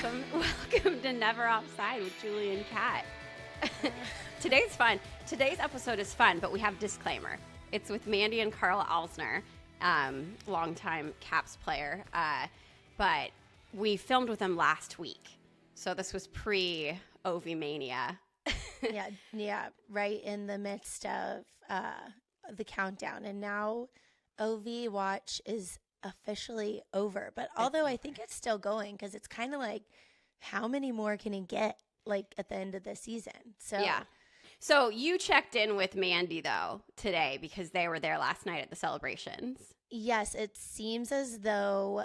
Welcome to Never Offside with Julie and Kat. Today's fun. Today's episode is fun, but we have a disclaimer. It's with Mandy and Carl Alsner, longtime Caps player, but we filmed with them last week, so this was pre-Ovi Mania. yeah, right in the midst of the countdown, and now OV Watch is officially over. But although I think it's still going, because it's kind of like, how many more can he get, like, at the end of the season? So yeah. So you checked in with Mandy though today because they were there last night at the celebrations. Yes, it seems as though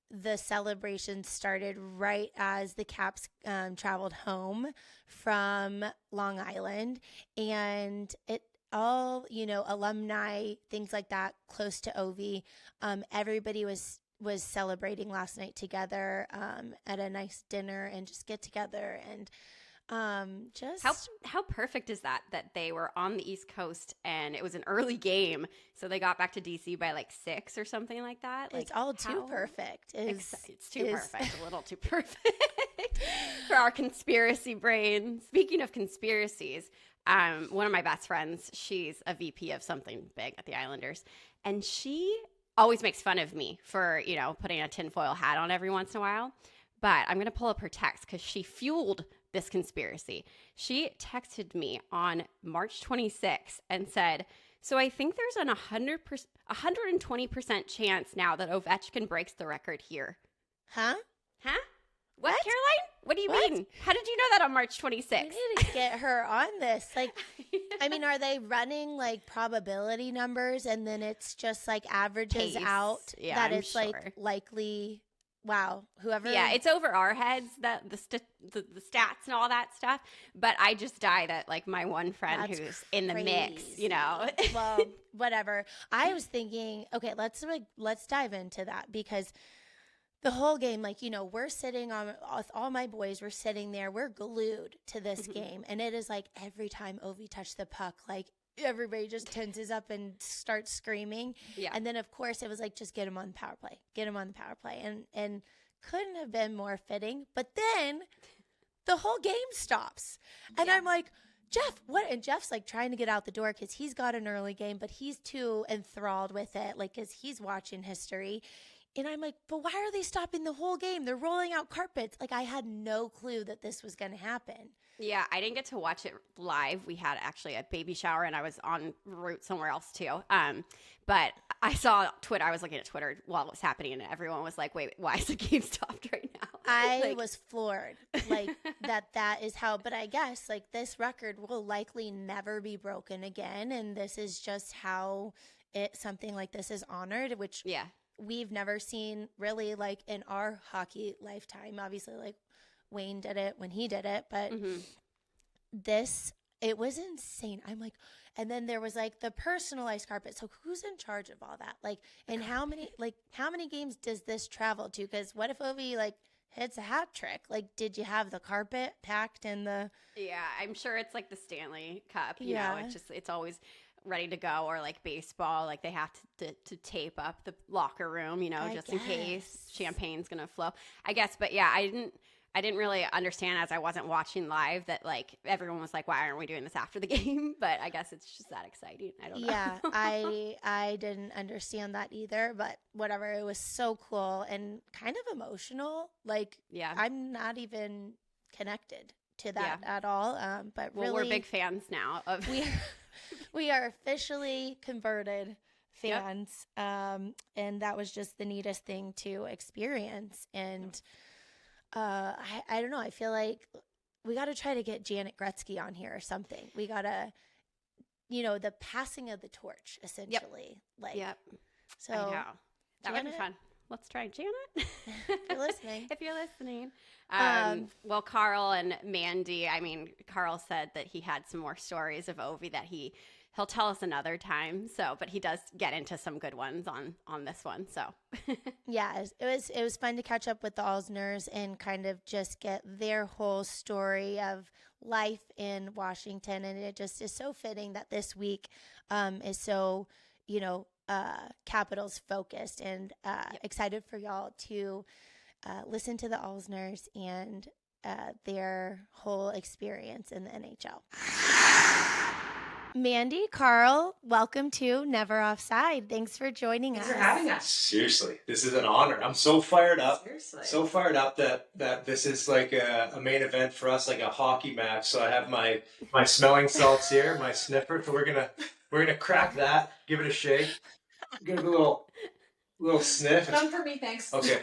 the celebration started right as the Caps traveled home from Long Island, and it all, alumni, things like that, close to Ovi. Everybody was celebrating last night together at a nice dinner and just get together and just how perfect is that they were on the East Coast and it was an early game, so they got back to DC by like 6 or something like that. It's all too perfect. It's too perfect, a little too perfect for our conspiracy brains. Speaking of conspiracies, one of my best friends, she's a VP of something big at the Islanders, and she always makes fun of me for, putting a tinfoil hat on every once in a while. But I'm going to pull up her text because she fueled this conspiracy. She texted me on March 26th and said, so I think there's an 120% chance now that Ovechkin breaks the record here. Huh? What, Caroline? What do you mean? How did you know that on March 26th? We need to get her on this. Like, I mean, are they running like probability numbers and then it's just like averages out that I'm it's sure. Like likely? Wow, whoever. Yeah, it's over our heads, the stats and all that stuff. But I just die that like my one friend That's who's in the mix, Well, whatever. I was thinking, okay, let's dive into that, because the whole game, we're sitting on with all my boys. We're sitting there. We're glued to this game, and it is like every time Ovi touched the puck, like everybody just tenses up and starts screaming. Yeah. And then of course it was like, just get him on the power play. And couldn't have been more fitting. But then the whole game stops. And I'm like, Jeff, what? And Jeff's like trying to get out the door because he's got an early game, but he's too enthralled with it, like, because he's watching history. And I'm like, but why are they stopping the whole game? They're rolling out carpets. Like, I had no clue that this was going to happen. Yeah, I didn't get to watch it live. We had actually a baby shower and I was en route somewhere else too. But I saw Twitter. I was looking at Twitter while it was happening and everyone was like, wait, why is the game stopped right now? I was floored, like, that is how, but I guess like this record will likely never be broken again. And this is just how something like this is honored, which we've never seen really, like, in our hockey lifetime. Obviously, like, Wayne did it when he did it, but it was insane. I'm like, and then there was like the personalized carpet. So who's in charge of all that? Like, and how many games does this travel to? Because what if Ovi like hits a hat trick? Like, did you have the carpet packed in the? Yeah, I'm sure it's like the Stanley Cup. You know, it's always ready to go, or like baseball, like they have to tape up the locker room, just in case champagne's gonna flow, I guess. But yeah, I didn't really understand, as I wasn't watching live, that like everyone was like, why aren't we doing this after the game? But I guess it's just that exciting. I don't know. Yeah, I didn't understand that either, but whatever. It was so cool and kind of emotional. Like, I'm not even connected to that at all. But really, we're big fans now of we are officially converted fans. And that was just the neatest thing to experience. And I don't know. I feel like we got to try to get Janet Gretzky on here or something. We got to, the passing of the torch, essentially. So I know. That would be fun. Let's try Janet. If you're listening. If you're listening. Well, Carl and Mandy, I mean, Carl said that he had some more stories of Ovi that he'll tell us another time. So, but he does get into some good ones on this one. So, yeah, it was fun to catch up with the Alsners and kind of just get their whole story of life in Washington. And it just is so fitting that this week is so, Capitals focused, and excited for y'all to listen to the Alsners and their whole experience in the NHL. Mandy, Carl, welcome to Never Offside. Thanks for joining us. Thanks for having us. Seriously, this is an honor. I'm so fired up. Seriously. So fired up that this is like a main event for us, like a hockey match. So I have my smelling salts here, my sniffer. So we're gonna crack that, give it a shake, give it a little sniff. None for me, thanks. Okay,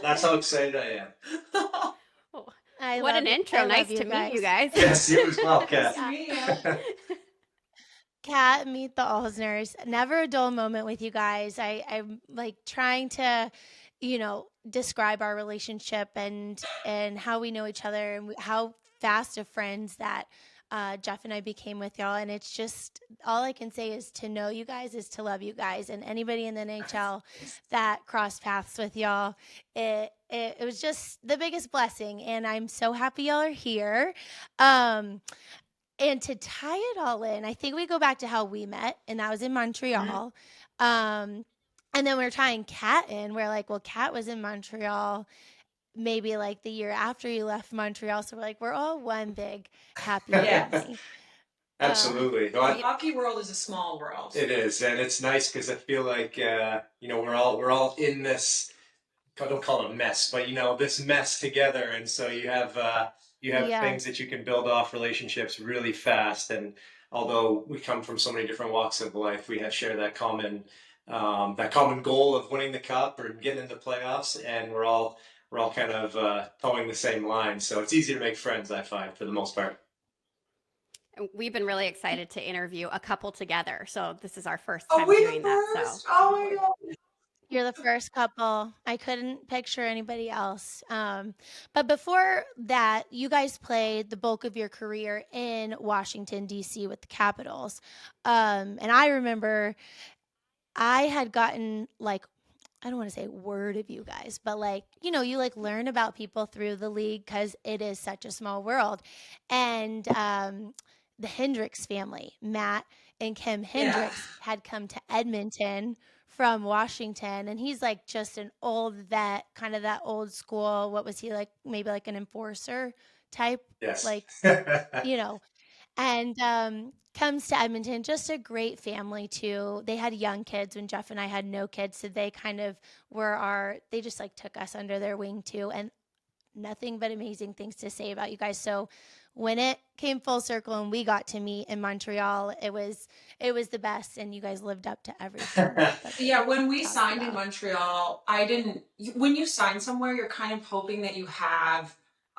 that's how excited I am. What an intro. Nice to meet you guys. Yes, you as well, Kat. Nice to meet you. Kat, meet the Alsners. Never a dull moment with you guys. I'm like trying to, describe our relationship and how we know each other and how fast of friends that Jeff and I became with y'all. And it's just, all I can say is to know you guys is to love you guys. And anybody in the NHL that crossed paths with y'all, it was just the biggest blessing. And I'm so happy y'all are here. And to tie it all in, I think we go back to how we met, and that was in Montreal. And then we're tying Kat in. We're like, well, Kat was in Montreal maybe like the year after you left Montreal. So we're like, we're all one big happy family. Absolutely. The hockey world is a small world. It is, and it's nice because I feel like we're all in this. I don't call it a mess, but this mess together, and so you have things that you can build off relationships really fast. And although we come from so many different walks of life, we share that common goal of winning the cup or getting into playoffs, and we're all kind of towing the same line. So it's easy to make friends, I find, for the most part. We've been really excited to interview a couple together. So this is our first time doing that. So. Oh my God. You're the first couple. I couldn't picture anybody else. But before that, you guys played the bulk of your career in Washington, D.C. with the Capitals. And I remember I had gotten I don't want to say word of you guys, but you learn about people through the league because it is such a small world. And the Hendricks family, Matt and Kim Hendricks, had come to Edmonton from Washington, and he's just an old vet, kind of that old school. What was he like? Maybe like an enforcer type, yes. And comes to Edmonton. Just a great family too. They had young kids when Jeff and I had no kids, so they kind of they just took us under their wing too, and nothing but amazing things to say about you guys. So when it came full circle and we got to meet in Montreal, it was the best, and you guys lived up to everything. Yeah, when we signed in Montreal, when you sign somewhere, you're kind of hoping that you have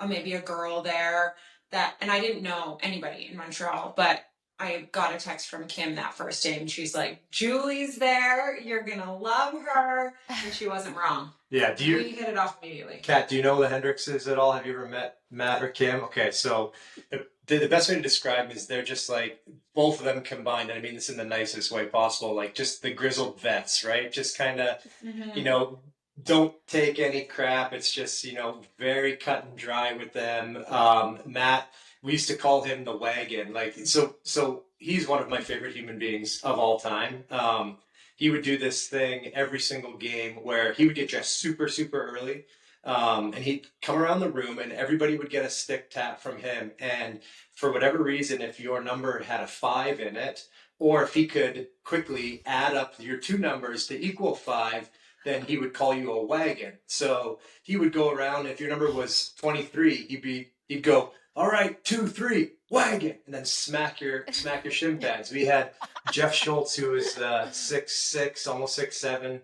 maybe a girl there and I didn't know anybody in Montreal, but I got a text from Kim that first day, and she's like, Julie's there, you're gonna love her. And she wasn't wrong. Yeah, we hit it off immediately. Kat, do you know the Hendrickses at all? Have you ever met Matt or Kim? Okay, so the best way to describe them is they're just both of them combined, and I mean this in the nicest way possible, just the grizzled vets, right? Just kind of, don't take any crap. It's just, very cut and dry with them. Matt, we used to call him the wagon. So he's one of my favorite human beings of all time. He would do this thing every single game where he would get dressed super, super early. And he'd come around the room and everybody would get a stick tap from him. And for whatever reason, if your number had a 5 in it, or if he could quickly add up your 2 numbers to equal 5, then he would call you a wagon. So he would go around. If your number was 23, he'd go, all right, 2, 3, wagon, and then smack your shin pads. We had Jeff Schultz, who was 6'6", almost 6'7",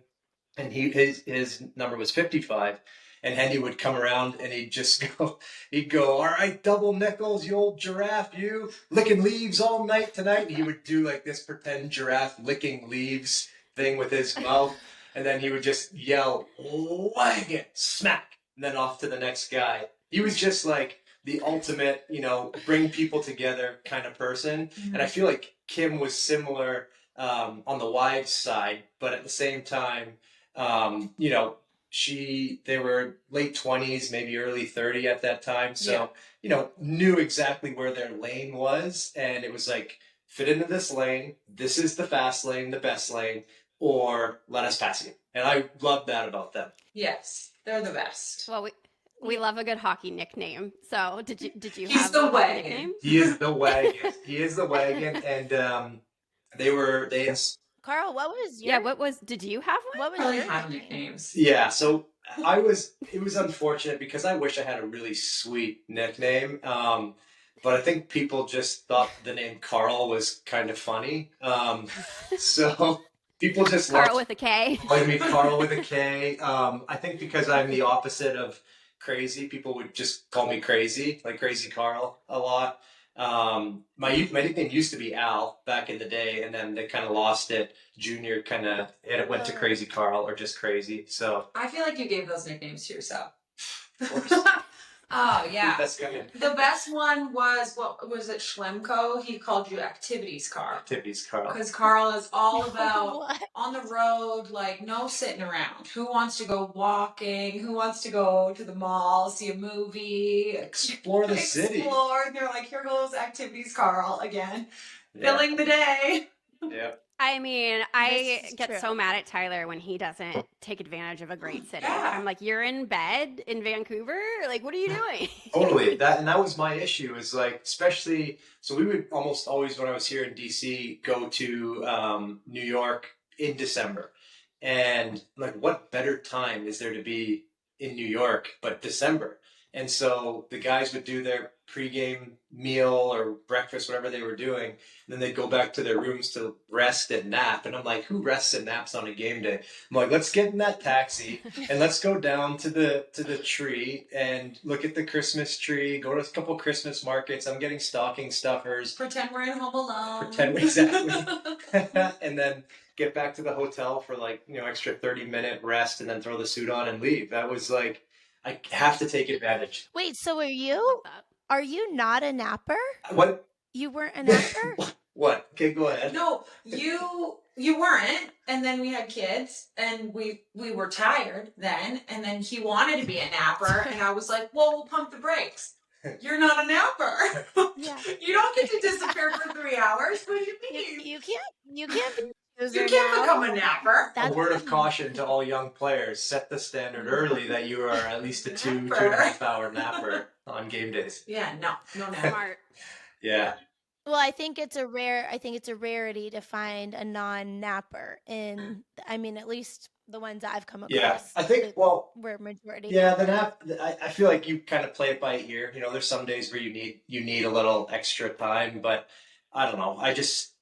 and his number was 55. And Hendy would come around and he'd go, all right, double nickels, you old giraffe, you licking leaves all night tonight. And he would do this pretend giraffe licking leaves thing with his mouth. And then he would just yell, wagon, smack, and then off to the next guy. He was just the ultimate, bring people together kind of person. Mm-hmm. And I feel like Kim was similar on the wives side, but at the same time, they were late 20s, maybe early 30 at that time. So, knew exactly where their lane was. And it was fit into this lane. This is the fast lane, the best lane, or let us pass you. And I love that about them. Yes. They're the best. Well, we love a good hockey nickname. So did you He's have the a hockey wagon. nickname? He is the wagon. He is the wagon, and they Carl, what was your Yeah. Did you have one? what was Really your have nickname? nicknames. Yeah, so it was unfortunate because I wish I had a really sweet nickname. But I think people just thought the name Carl was kind of funny. So people just Carl loved with a K. calling me Carl with a K. I think because I'm the opposite of crazy, people would just call me crazy, like Crazy Carl a lot. My nickname used to be Al back in the day, and then they kind of lost it. Junior it went to Crazy Carl or just Crazy. So I feel like you gave those nicknames to yourself. of course, Oh yeah. that's good. The best one was, what was it, Schlemko? He called you Activities Carl. Activities Carl. Because Carl is all about What? on the road, like no sitting around. Who wants to go walking? Who wants to go to the mall, see a movie? Explore the city. Explore. And they're like, here goes Activities Carl again. Yeah. Filling the day. Yeah. I mean, I This is get true. so mad at Tyler when he doesn't take advantage of a great city. Yeah. I'm like, you're in bed in Vancouver? Like, what are you doing? Totally. That was my issue. Is like, especially, so we would almost always, when I was here in DC, go to New York in December, and like, what better time is there to be in New York but December? And so the guys would do their pregame meal or breakfast, whatever they were doing, and then they'd go back to their rooms to rest and nap. And I'm like, who rests and naps on a game day? I'm like, let's get in that taxi and let's go down to the tree and look at the Christmas tree. Go to a couple Christmas markets. I'm getting stocking stuffers. Pretend we're in Home Alone. And then get back to the hotel for like, extra 30-minute rest and then throw the suit on and leave. That was like, I have to take advantage. Wait, so Love that. are you not a napper? What? You weren't a napper? What? Okay, go ahead. No, you weren't, and then we had kids, and we were tired then, and then he wanted to be a napper, and I was like, well, we'll pump the brakes. You're not a napper. Yeah. You don't get to disappear for 3 hours. What do you mean? You can't be a You user can't now. become a napper. That's A word of caution to all young players: set the standard early that you are at least a Napper. 2.5 hour napper on game days. Yeah, no napper. Smart. Yeah. Well, I think it's a rarity to find a non-napper in, I mean, at least the ones I've come across. Yeah. I think, well, we're majority. yeah, the nap. I feel like you kind of play it by ear. There's some days where you need a little extra time, but I don't know. I just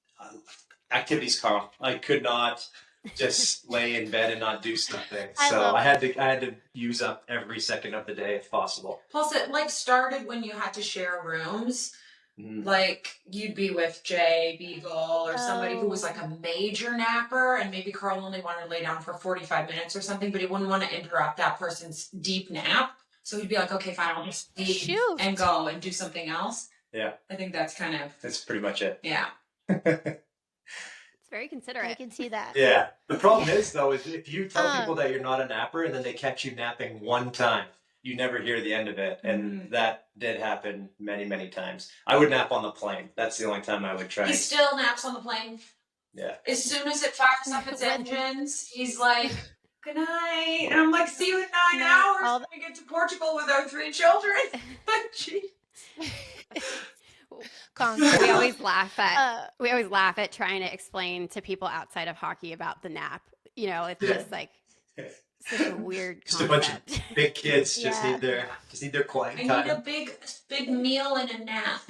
activities, Carl. I could not just lay in bed and not do something. I So love I had to use up every second of the day if possible. Plus, it started when you had to share rooms. Mm. Like you'd be with Jay Beagle or somebody who was like a major napper, and maybe Carl only wanted to lay down for 45 minutes or something, but he wouldn't want to interrupt that person's deep nap. So he'd be like, okay, fine, I'll just leave Shoot. and go and do something else. Yeah. I think that's kind of, That's pretty much it. yeah. It's very I considerate. can see that. Yeah. The problem is, though, is if you tell Um, people that you're not a napper and then they catch you napping one time, you never hear the end of it. And that did happen many, many times. I would nap on the plane. That's the only time I would try. He still naps on the plane. Yeah. As soon as it fires up its engines, he's like, good night. And I'm like, see you in 9 hours All when we get to Portugal with our 3 children. Like, gee. Constant. We always laugh at Uh, trying to explain to people outside of hockey about the nap. It's Yeah. just like such a weird Just a bunch of concept. big kids Yeah. just need their quiet I need a time. big meal and a nap.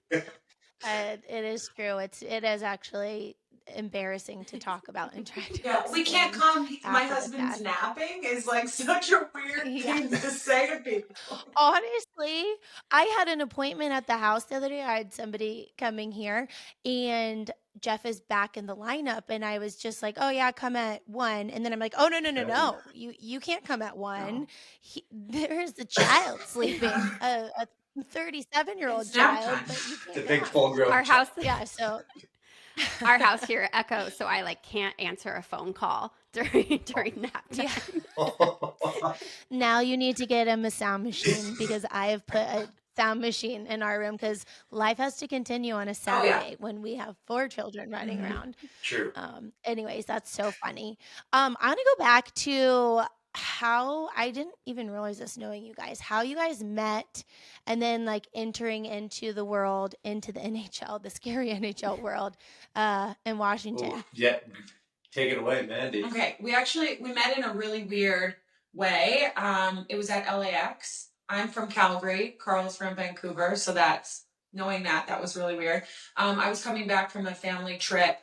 it is true. It is actually embarrassing to talk about and try to. Yeah, we explain can't come. My after the husband's fact. napping is like such a weird Yeah. thing to say to people. Honestly, I had an appointment at the house the other day. I had somebody coming here, and Jeff is back in the lineup, and I was just like, "Oh yeah, come at 1." And then I'm like, "Oh no! You can't come at 1. There's the child sleeping, a 37-year-old It's nap child, time. but you The can't big nap." full-grown. Our house, Yeah, so our house here echoes, so I can't answer a phone call during nap time. yeah. Now you need to get him a sound machine because I have put a sound machine in our room because life has to continue on a Saturday when we have 4 children running Mhm. around. True. Anyways, that's so funny. I want to go back to how I didn't even realize this knowing you guys, how you guys met and then like entering into the world, into the NHL, the scary NHL world in Washington. Ooh, yeah, take it away, Mandy. Okay, we met in a really weird way. It was at LAX. I'm from Calgary. Carl's from Vancouver, so that's knowing that was really weird. I was coming back from a family trip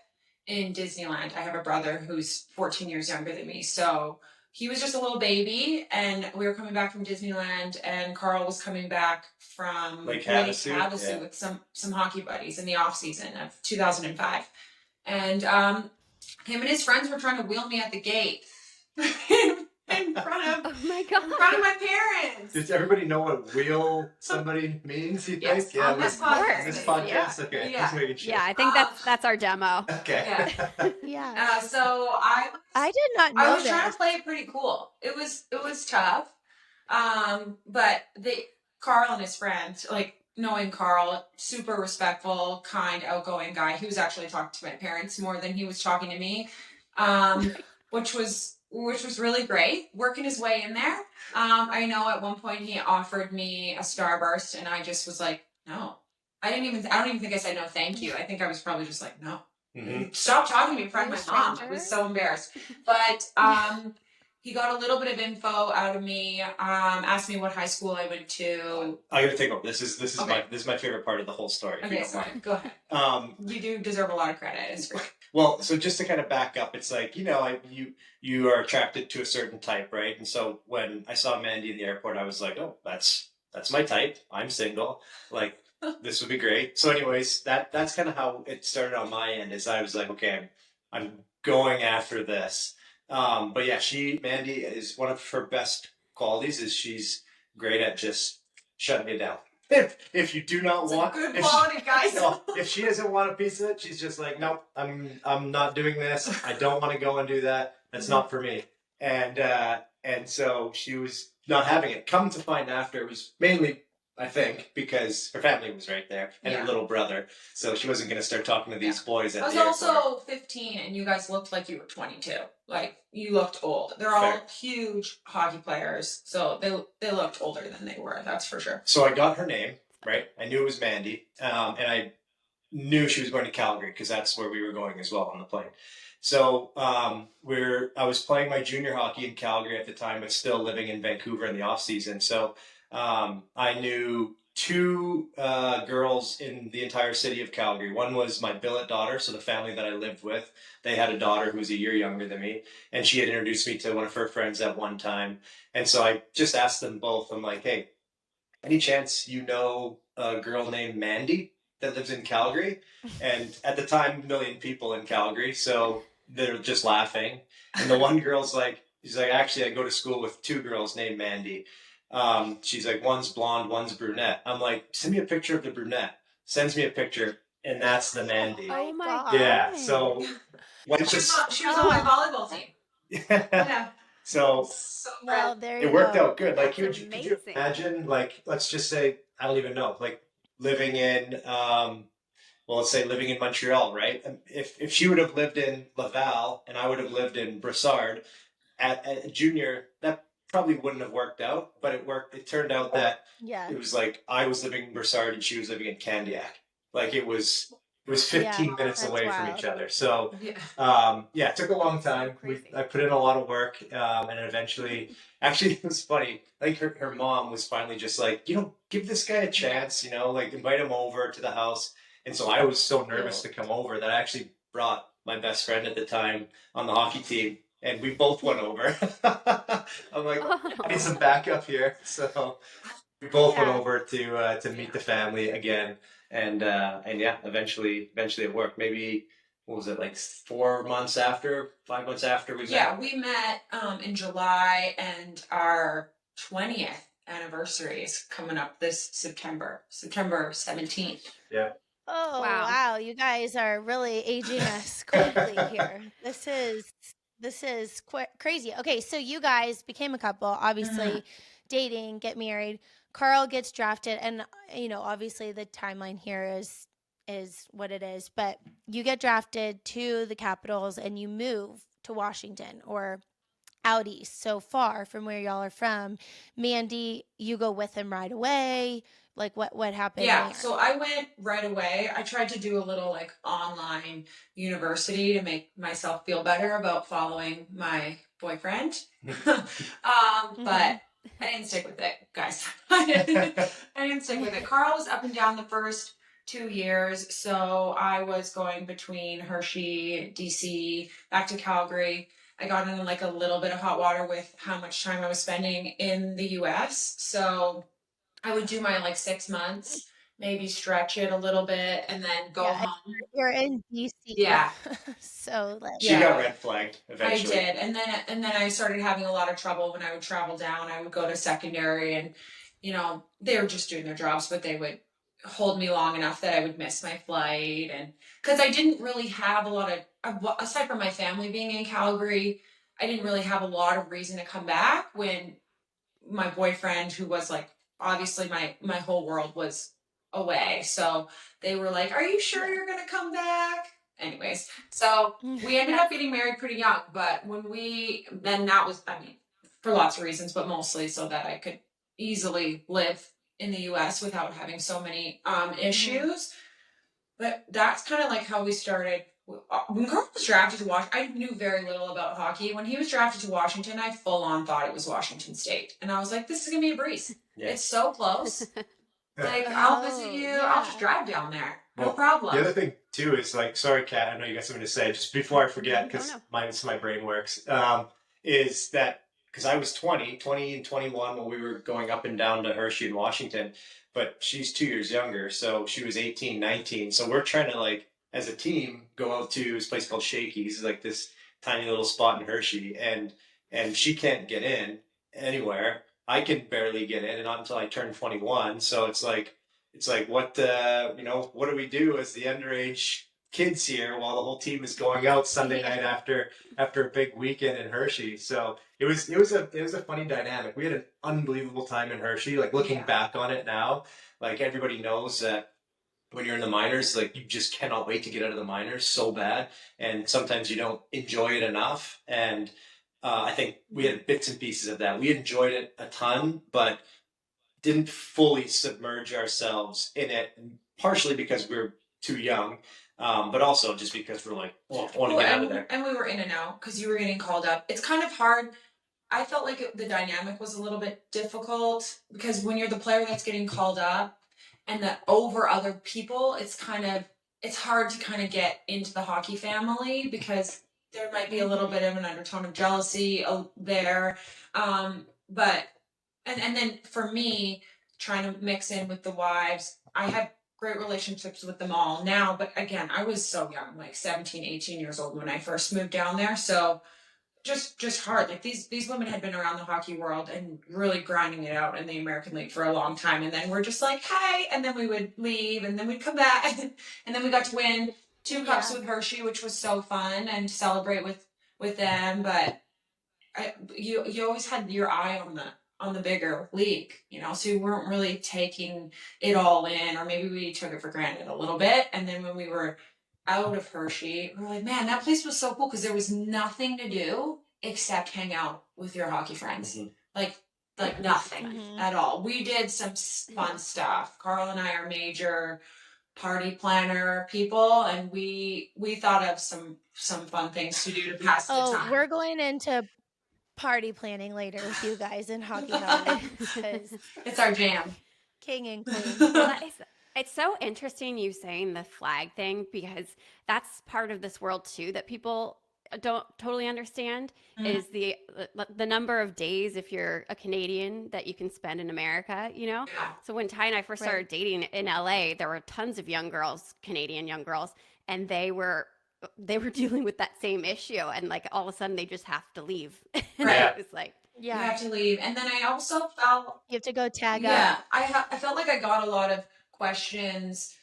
in Disneyland. I have a brother who's 14 years younger than me, so he was just a little baby, and we were coming back from Disneyland, and Carl was coming back from Lake Havasu, yeah. with some hockey buddies in the off season of 2005, and him and his friends were trying to wheel me at the gate in front of Oh my god. my parents. Does everybody know what wheel somebody means? You think? Yes, Yeah, on this of course. podcast. this podcast. Yeah. Okay, Yeah. just making sure. Yeah, I think that's our demo. Okay. Yeah. Yeah. So I I did not know I was trying this. to play it pretty cool. It was tough. But Carl and his friends, like knowing Carl, super respectful, kind, outgoing guy. He was actually talking to my parents more than he was talking to me. Which was really great. Working his way in there. I know at one point he offered me a Starburst and I just was like, no. I don't even think I said no thank you. I think I was probably just like, no. Mhm. Stop talking to me in front of my mom. I Stranger? was so embarrassed. But he got a little bit of info out of me. Asked me what high school I went to. I gotta take over. This is Okay. my favorite part of the whole story. Okay, sorry. Go ahead. You do deserve a lot of credit. It's great. Well, so just to kind of back up, it's like, you are attracted to a certain type, right? And so when I saw Mandy in the airport, I was like, oh, that's my type. I'm single. Like, this would be great. So anyways, that's kind of how it started on my end, is I was like, okay, I'm going after this. But yeah, Mandy is one of her best qualities is she's great at just shutting you down. If you do not It's want a good if quality, guys. if she doesn't want a piece of it, she's just like, nope, I'm not doing this. I don't want to go and do that. That's not for me. And so she was not having it. Come to find after, it was mainly, I think, because her family was right there and her Yeah. little brother. So she wasn't going to start talking to these boys at I was the airport. also 15 and you guys looked like you were 22. Like you looked old. They're all Fair. huge hockey players, so they looked older than they were. That's for sure. So I got her name, right? I knew it was Mandy, and I knew she was going to Calgary because that's where we were going as well on the plane. So I was playing my junior hockey in Calgary at the time, but still living in Vancouver in the off season. So I knew two girls in the entire city of Calgary. One was my billet daughter, so the family that I lived with. They had a daughter who was a year younger than me, and she had introduced me to one of her friends at one time. And so I just asked them both. I'm like, hey, any chance you know a girl named Mandy that lives in Calgary? And at the time, 1 million people in Calgary, so they're just laughing. And the one girl's like, she's like, actually, I go to school with two girls named Mandy. She's like, one's blonde, one's brunette. I'm like, send me a picture of the brunette. Sends me a picture, and that's the Mandy. Oh my God. Yeah, so when She just was on my volleyball team. Yeah. so So Well, there you it worked go. out good. Like, That's could you amazing. imagine, like, let's just say, I don't even know, like living in, let's say living in Montreal, right? If she would have lived in Laval and I would have lived in Brossard at junior, that probably wouldn't have worked out, but it worked. It turned out that Yeah. it was like I was living in Brossard and she was living in Candiac. Like it was 15 Yeah, minutes that's away from wild. each other. So yeah. it took a long time. Crazy. I put in a lot of work, and eventually, actually, it was funny. Like her mom was finally just like, give this guy a chance, like invite him over to the house. And so I was so nervous to come over that I actually brought my best friend at the time on the hockey team, and we both went over. I'm like, I need some backup here, so we both went Yeah. over to meet the family again, and yeah, eventually it worked. Maybe what was it, like 5 months after we met? Yeah, we met in July, and our 20th anniversary is coming up this September 17th. Oh, Wow. wow. You guys are really aging us quickly here. This is crazy. Okay, so you guys became a couple, obviously dating, get married. Carl gets drafted, and obviously the timeline here is what it is, but you get drafted to the Capitals and you move to Washington, or out east, so far from where y'all are from. Mandy, you go with him right away. Like what happened Yeah, there? so I went right away. I tried to do a little like online university to make myself feel better about following my boyfriend. But I didn't stick with it, guys. I didn't stick with it. Carl was up and down the first 2 years, so I was going between Hershey, DC, back to Calgary. I got in like a little bit of hot water with how much time I was spending in the US. So I would do my like 6 months, maybe stretch it a little bit, and then go Yeah, home. you're in DC. Yeah. So like She got red flagged I eventually. did, and then I started having a lot of trouble when I would travel down. I would go to secondary, and they were just doing their jobs, but they would hold me long enough that I would miss my flight, and because I didn't really have a lot of, aside from my family being in Calgary, I didn't really have a lot of reason to come back when my boyfriend, who was like obviously my whole world was away. So they were like, "Are you sure you're gonna come back?" Anyways, so we ended up getting married pretty young. But then that was, I mean, for lots of reasons, but mostly so that I could easily live in the U.S. without having so many issues. But that's kind of like how we started. When Carl was drafted to Washington, I knew very little about hockey. When he was drafted to Washington, I full on thought it was Washington State. And I was like, this is going to be a breeze. Yeah. It's so close. Like, I'll visit you. I'll just drive down there. No problem. The other thing, too, is like, sorry, Kat, I know you got something to say. Just before I forget, because my brain works, is that because I was 20 and 21 when we were going up and down to Hershey in Washington, but she's 2 years younger, so she was 18, 19. So we're trying to, like, as a team, go out to this place called Shakey's, like this tiny little spot in Hershey, and she can't get in anywhere. I can barely get in, and not until I turn 21. So it's like what what do we do as the underage kids here while the whole team is going out Sunday night after a big weekend in Hershey? So it was a funny dynamic. We had an unbelievable time in Hershey. Like looking back on it now, like everybody knows that when you're in the minors, like you just cannot wait to get out of the minors so bad, and sometimes you don't enjoy it enough. And I think we had bits and pieces of that. We enjoyed it a ton, but didn't fully submerge ourselves in it, partially because we were too young, but also just because we're like, want to get out of there. And we were in and out because you were getting called up. It's kind of hard. I felt like the dynamic was a little bit difficult because when you're the player that's getting called up and that over other people, it's hard to kind of get into the hockey family because there might be a little bit of an undertone of jealousy there. But and then for me, trying to mix in with the wives, I have great relationships with them all now. But again, I was so young, like 17, 18 years old when I first moved down there. So just hard. Like these women had been around the hockey world and really grinding it out in the American League for a long time. And then we're just like, hi. And then we would leave and then we'd come back. And then we got to win 2 cups with Hershey, which was so fun, and celebrate with them. But you always had your eye on the bigger league, so you weren't really taking it all in, or maybe we took it for granted a little bit. And then when we were out of Hershey, we were like, man, that place was so cool because there was nothing to do except hang out with your hockey friends. Mhm. Like nothing at all. We did some fun stuff. Carl and I are major party planner people, and we thought of some fun things to do to pass the time. We're going into party planning later with you guys in hockey knowledge because it's our jam. King and queen. Well, it's so interesting you saying the flag thing because that's part of this world too that people don't totally understand is the number of days if you're a Canadian that you can spend in America, So when Ty and I first started dating in LA, there were tons of young girls, Canadian young girls, and they were dealing with that same issue, and like all of a sudden they just have to leave. Right. It was like, you have to leave. And then I also felt you have to go tag up. Yeah, I felt like I got a lot of questions,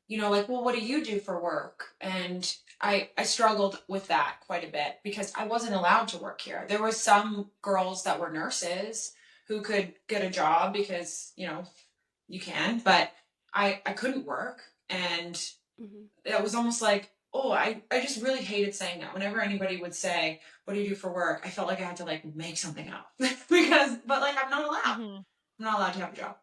like, well, what do you do for work? And I struggled with that quite a bit because I wasn't allowed to work here. There were some girls that were nurses who could get a job because, you can, but I couldn't work. And it was almost like oh, I just really hated saying that. Whenever anybody would say, what do you do for work? I felt like I had to like make something up but like I'm not allowed. Hmm. I'm not allowed to have a job.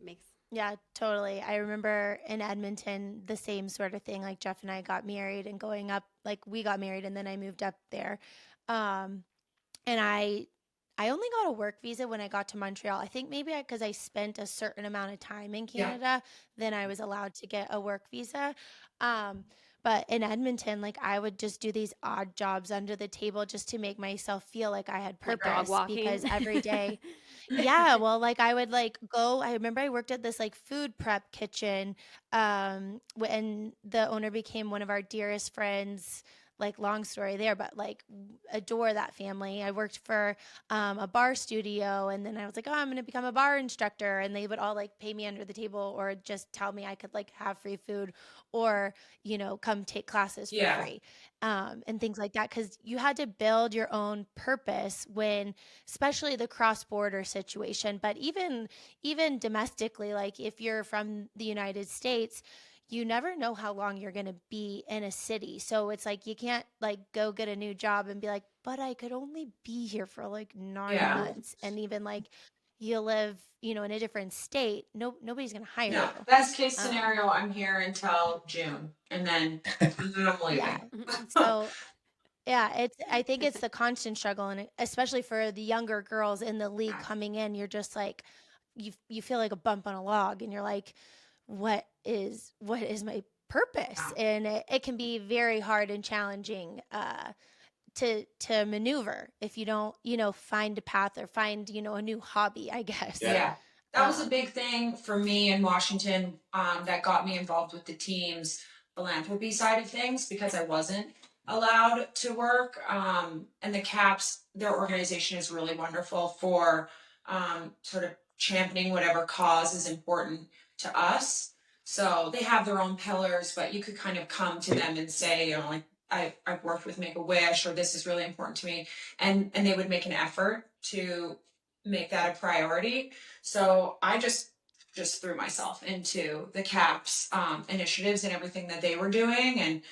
Makes Yeah, totally. I remember in Edmonton, the same sort of thing. Like Jeff and I got married and going up, like we got married and then I moved up there. Um, and I only got a work visa when I got to Montreal. I think maybe because I spent a certain amount of time in Yeah. Canada, then I was allowed to get a work visa. Um, but in Edmonton, like I would just do these odd jobs under the table just to make myself feel like I had like dog purpose because walking. every day, yeah, well, like I would like go. I remember I worked at this like food prep kitchen, when the owner became one of our dearest friends. Like long story there, but like adore that family. I worked for a bar studio, and then I was like, oh, I'm gonna become a bar instructor, and they would all like pay me under the table or just tell me I could like have free food or come take classes for Yeah. free, and things like that because you had to build your own purpose when especially the cross-border situation, but even domestically, like if you're from the United States, you never know how long you're going to be in a city. So it's like you can't like go get a new job and be like, but I could only be here for like 9 Yeah. months. And even like you live, in a different state, nobody's going to hire No. you. Best case Um, scenario, I'm here until June and then I'm leaving. yeah. So yeah, I think it's the constant struggle, and especially for the younger girls in the league coming in, you're just like you feel like a bump on a log, and you're like, what is my purpose? And it can be very hard and challenging to maneuver if you don't find a path or find a new hobby, I guess. Yeah. That was a Um, big thing for me in Washington, that got me involved with the team's philanthropy side of things because I wasn't allowed to work. And the Caps, their organization is really wonderful for sort of championing whatever cause is important to us. So they have their own pillars, but you could kind of come to them and say, like I've worked with Make a Wish, or this is really important to me, and they would make an effort to make that a priority. So I just threw myself into the Caps initiatives and everything that they were doing,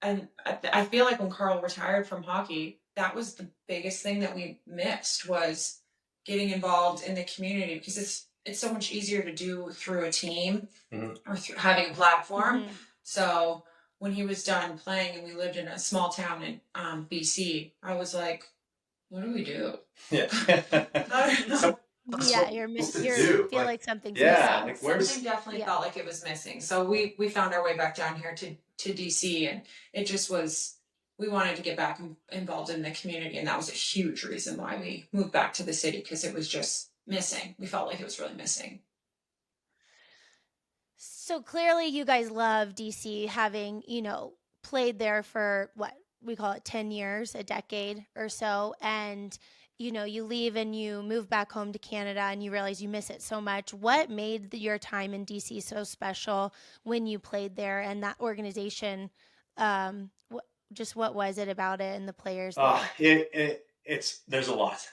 and I feel like when Carl retired from hockey, that was the biggest thing that we missed was getting involved in the community because it's so much easier to do through a team or through having a platform. mhm. So when he was done playing and we lived in a small town in BC, I was like, what do we do? Yeah. So Yeah, to you're do. feel Like, like something's yeah, missing. like where's something definitely Yeah. felt like it was missing. So we found our way back down here to DC, and it just was we wanted to get back involved in the community, and that was a huge reason why we moved back to the city because it was just missing. We felt like it was really missing. So clearly you guys love DC, having, played there for what we call it 10 years, a decade or so. And, you leave and you move back home to Canada and you realize you miss it so much. What made your time in DC so special when you played there and that organization? What was it about it and the players there? it's there's a lot.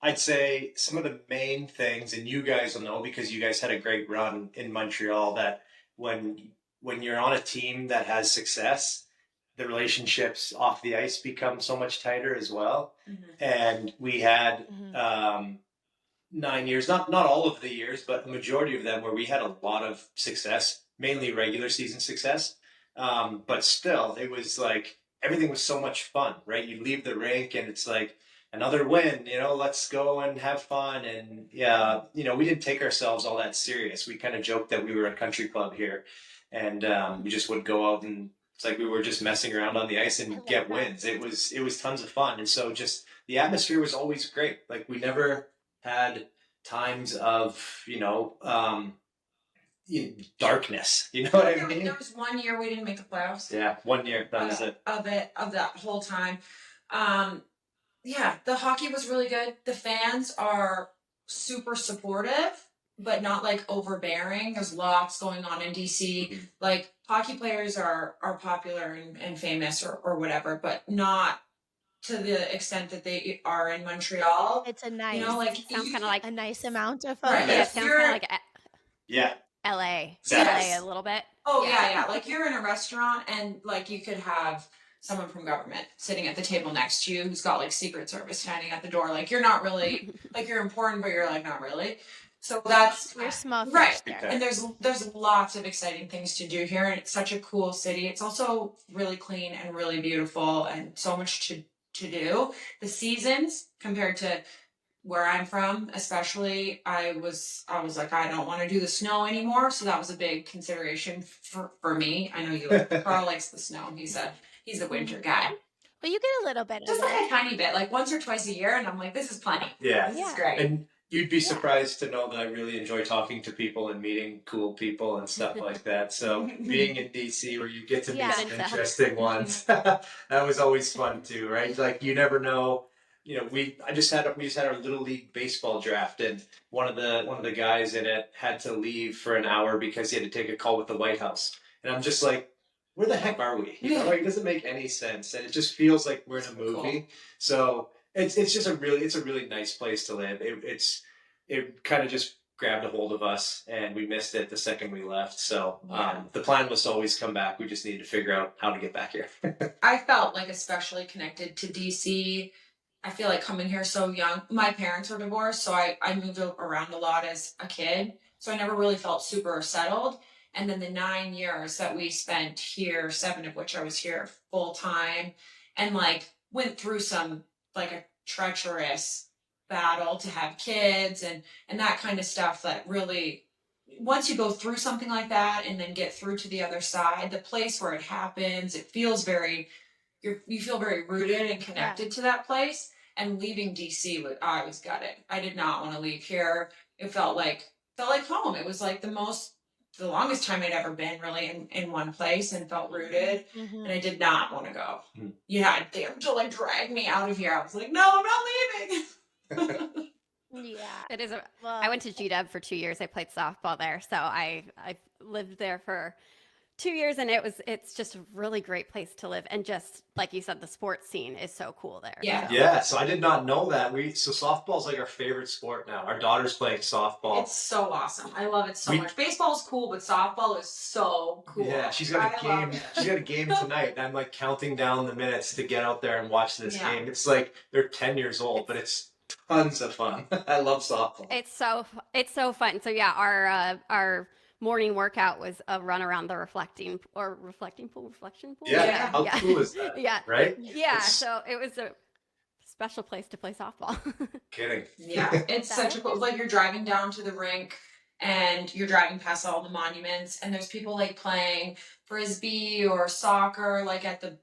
I'd say some of the main things, and you guys will know because you guys had a great run in Montreal. That when you're on a team that has success, the relationships off the ice become so much tighter as well. And we had Mhm. 9 years, not all of the years, but the majority of them where we had a lot of success, mainly regular season success. But still, it was like everything was so much fun, right? You leave the rink and it's like another win, let's go and have fun. And yeah, we didn't take ourselves all that serious. We kind of joked that we were a country club here, and we just would go out and it's like we were just messing around on the ice I and love get that. wins. It was tons of fun, and so just the atmosphere was always great. Like we never had times of darkness. You know what I mean? There was 1 year we didn't make the playoffs. Yeah, 1 year. That was it. Of that whole time. Yeah, the hockey was really good. The fans are super supportive, but not like overbearing. There's lots going on in DC. Like hockey players are popular and famous or whatever, but not to the extent that they are in Montreal. It's a You know, nice, like Sounds kind of like a nice amount of Right, yeah, like it sounds you're- kind of like Yeah, LA, Yes. LA a little bit. Oh yeah. Like you're in a restaurant and like you could have someone from government sitting at the table next to you who's got like Secret Service standing at the door. Like you're not really like you're important, but you're like not really. So that's We're small fish right. there. And there's lots of exciting things to do here, and it's such a cool city. It's also really clean and really beautiful, and so much to do. The seasons compared to where I'm from, especially, I was like, I don't want to do the snow anymore. So that was a big consideration for me. I know you Carl likes the snow. He's a winter guy. Well, you get a little bit Just of like it. a tiny bit, like once or twice a year, and I'm like, this is plenty. Yeah. This Yeah. is great. And you'd be surprised to know that I really enjoy talking to people and meeting cool people and stuff like that. So being in DC where you get to meet Yeah. some interesting ones, that was always fun too, right? Like you never know. You know, we just had our little league baseball draft, and one of the guys in it had to leave for an hour because he had to take a call with the White House, and I'm just like, where the heck are we? You know, like, it doesn't make any sense, and it just feels like we're in a movie. So it's just a really nice place to live. It kind of just grabbed a hold of us, and we missed it the second we left. So the plan was to always come back. We just needed to figure out how to get back here. I felt like especially connected to DC. I feel like coming here so young. My parents were divorced, so I moved around a lot as a kid. So I never really felt super settled. And then the 9 years that we spent here, 7 of which I was here full time, and like went through some like a treacherous battle to have kids and that kind of stuff that really once you go through something like that and then get through to the other side, the place where it happens, it feels very you feel very rooted and connected to that place. And leaving DC, I was gutted. I did not want to leave here. It felt like home. It was like the longest time I'd ever been really in one place and felt rooted. Mhm. And I did not want to go. Hmm. Yeah, they had to like drag me out of here. I was like, no, I'm not leaving. Yeah. It is. Well, I went to GW for 2 years. I played softball there, so I lived there for 2 years, and it's just a really great place to live. And just like you said, the sports scene is so cool there. Yeah. So. Yeah, so I did not know that. So softball's like our favorite sport now. Our daughter's playing softball. It's so awesome. I love it so We- much. Baseball's cool, but softball is so cool. Yeah, she's got a I game. love it. She's got a game tonight, and I'm like counting down the minutes to get out there and watch this Yeah. game. It's like they're 10 years old, but it's tons of fun. I love softball. It's so fun. So yeah, our morning workout was a run around the reflection pool. Yeah, how cool is that? Yeah. Right? Yeah, It's- so it was a special place to play softball. Kidding. Yeah, it's That such a cool. Like you're driving down to the rink, and you're driving past all the monuments, and there's people like playing frisbee or soccer, like at the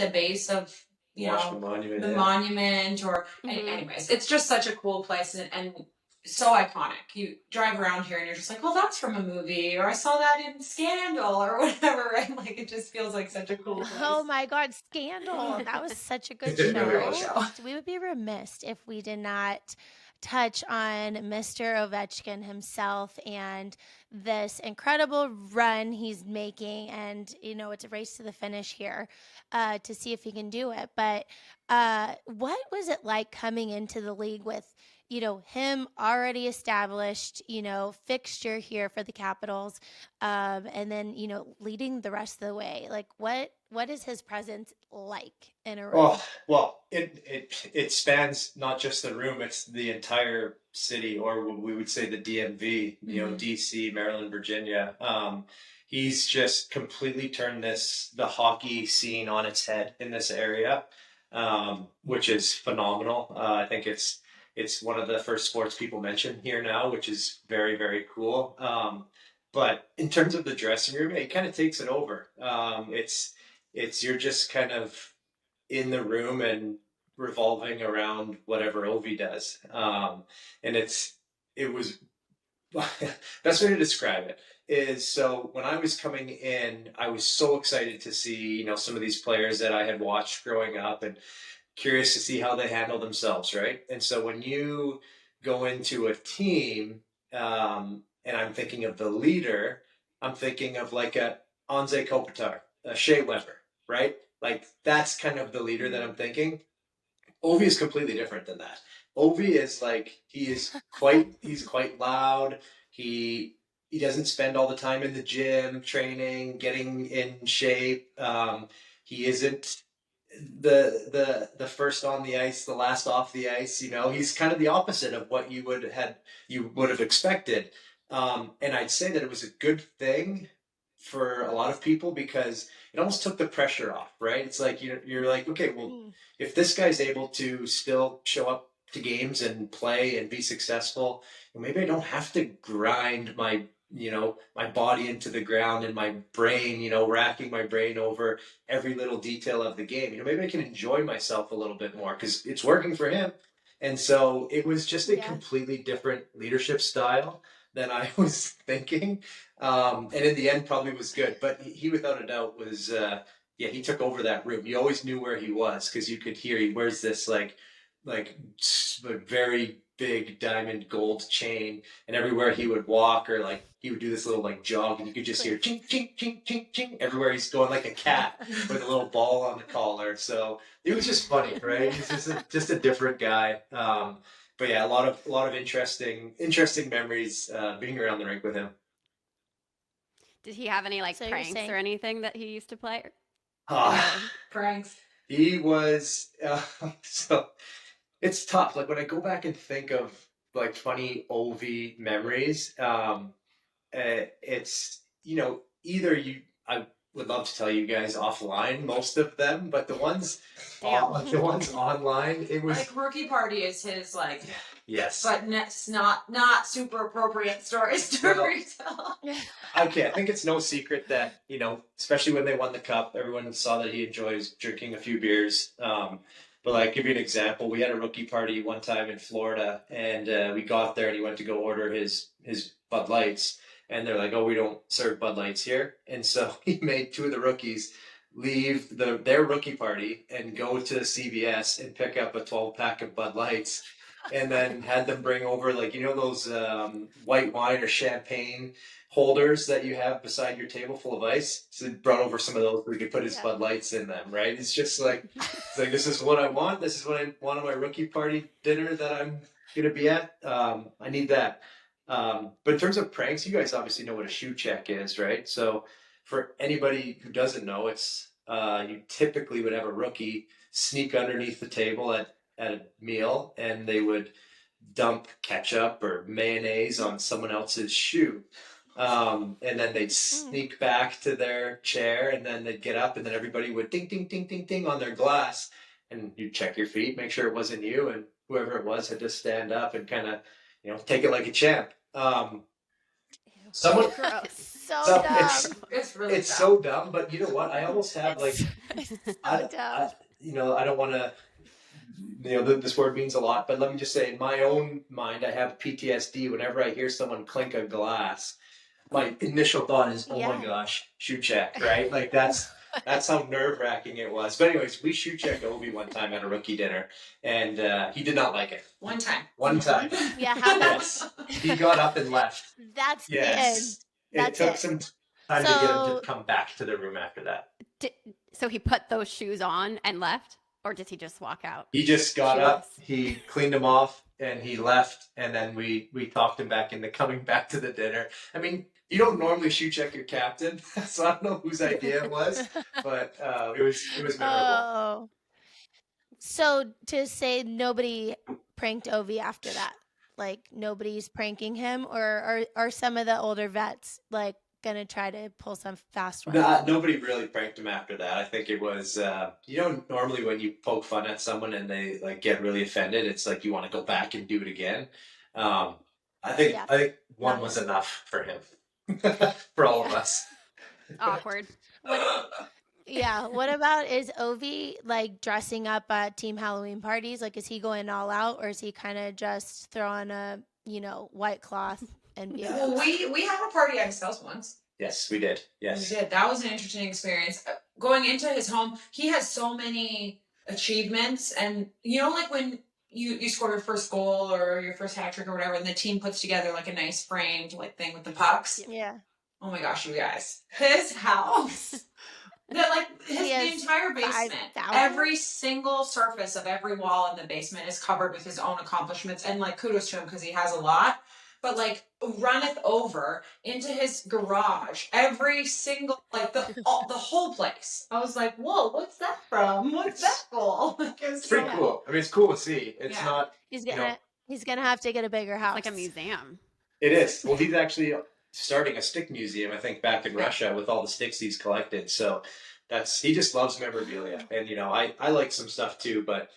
base of Watch the monument. the yeah. monument. Or Mhm. anyways, it's just such a cool place and so iconic. You drive around here and you're just like, well, that's from a movie, or I saw that in Scandal or whatever, right? Like it just feels like such a cool place. oh my God, Scandal. That was such a good It really was. show. We would be remiss if we did not touch on Mr. Ovechkin himself and this incredible run he's making. And, it's a race to the finish here to see if he can do it. But what was it like coming into the league with, him already established, fixture here for the Capitals, and then, leading the rest of the way? Like, what is his presence like in a room? Oh, well, it spans not just the room; it's the entire city, or we would say the DMV. Mhm. DC, Maryland, Virginia. He's just completely turned the hockey scene on its head in this area, which is phenomenal. I think it's one of the first sports people mention here now, which is very, very cool. But in terms of the dressing room, it kind of takes it over. It's you're just kind of in the room and revolving around whatever Ovi does. And it was best way to describe it is, so when I was coming in, I was so excited to see, some of these players that I had watched growing up and curious to see how they handle themselves, right? And so when you go into a team, and I'm thinking of the leader, I'm thinking of like a Anze Kopitar, a Shea Weber, right? Like that's kind of the leader that I'm thinking. Ovi is completely different than that. Ovi is like he's quite loud. he doesn't spend all the time in the gym training, getting in shape. He isn't the first on the ice, the last off the ice. You know, he's kind of the opposite of what you would have expected. And I'd say that it was a good thing for a lot of people because it almost took the pressure off, right? It's like you're like, okay, well, if this guy's able to still show up to games and play and be successful, well, maybe I don't have to grind my body into the ground and my brain, racking my brain over every little detail of the game. Maybe I can enjoy myself a little bit more because it's working for him. And so it was just a completely different leadership style than I was thinking. And in the end, probably was good. But he without a doubt, was, he took over that room. You always knew where he was because you could hear he wears this like very big diamond gold chain, and everywhere he would walk or like he would do this little like jog, and you could just hear ching ching ching ching ching everywhere. He's going like a cat with a little ball on the collar. So it was just funny, right? He's just a different guy. But yeah, a lot of interesting memories being around the rink with him. Did he have any like So you're pranks saying- or anything that he used to play? Pranks. He was so it's tough. Like when I go back and think of like funny OV memories, it's either I would love to tell you guys offline most of them, but the ones online, it was Like rookie party is his like, yes. but it's not super appropriate stories to No. retell. Okay, I think it's no secret that, especially when they won the cup, everyone saw that he enjoys drinking a few beers. But like, give you an example, we had a rookie party one time in Florida, and we got there and he went to go order his Bud Lights, and they're like, "Oh, we don't serve Bud Lights here." And so he made two of the rookies leave their rookie party and go to CVS and pick up a 12-pack of Bud Lights, and then had them bring over like those white wine or champagne holders that you have beside your table full of ice. So he brought over some of those so he could put his Bud Lights in them, right? It's just like, this is what I want. This is what I want on my rookie party dinner that I'm going to be at. I need that. But in terms of pranks, you guys obviously know what a shoe check is, right? So for anybody who doesn't know, it's you typically would have a rookie sneak underneath the table at a meal, and they would dump ketchup or mayonnaise on someone else's shoe. And then they'd sneak back to their chair, and then they'd get up, and then everybody would ding, ding, ding, ding, ding on their glass, and you'd check your feet, make sure it wasn't you, and whoever it was had to stand up and kind of, take it like a champ. Someone, Gross. So So dumb. It's really it's dumb. so dumb, but you know what? I almost have like, I don't want to, this word means a lot, but let me just say, in my own mind, I have PTSD whenever I hear someone clink a glass. My initial thought is, oh my gosh, shoe check, right? Like that's how nerve wracking it was. But anyways, we shoe checked Obi one time at a rookie dinner, and he did not like it. One time. One time, Yeah, how about yes, he got up and left. that's Yes, the end. That's it took it. some time to get him So- to come back to the room after that. So he put those shoes on and left, or did he just walk out? He just got up, Shoes. he cleaned them off, and he left. And then we talked him back into coming back to the dinner. I mean, you don't normally shoe check your captain, so I don't know whose idea it was, but it was memorable. Oh. So to say nobody pranked Ovi after that, like nobody's pranking him, or are some of the older vets like gonna try to pull some fast ones? Nobody really pranked him after that. I think it was, normally when you poke fun at someone and they like get really offended, it's like you want to go back and do it again. I think one was enough for him, for all of us. Awkward. Yeah. What about, is Ovi like dressing up at team Halloween parties? Like, is he going all out, or is he kind of just throwing a white cloth and be Well, we had a party at his house once. Yes, we did. Yes. We did. That was an interesting experience. Going into his home, he has so many achievements, and like when you score your first goal or your first hat trick or whatever, and the team puts together like a nice framed like thing with the pucks. Yeah. Oh my gosh, you guys! His house. He has The entire basement, 5,000? every single surface of every wall in the basement is covered with his own accomplishments, and like kudos to him because he has a lot. but like runneth over into his garage every single, like the whole place. I was like, whoa, what's that from? What's that for? Like, it was It's pretty so cool. I mean, it's cool to see. It's Yeah. not. He's You know, gonna have to get a bigger house. Like a museum. it is. Well, he's actually starting a stick museum, I think, back in Yeah. Russia with all the sticks he's collected. So he just loves memorabilia, and I like some stuff too, but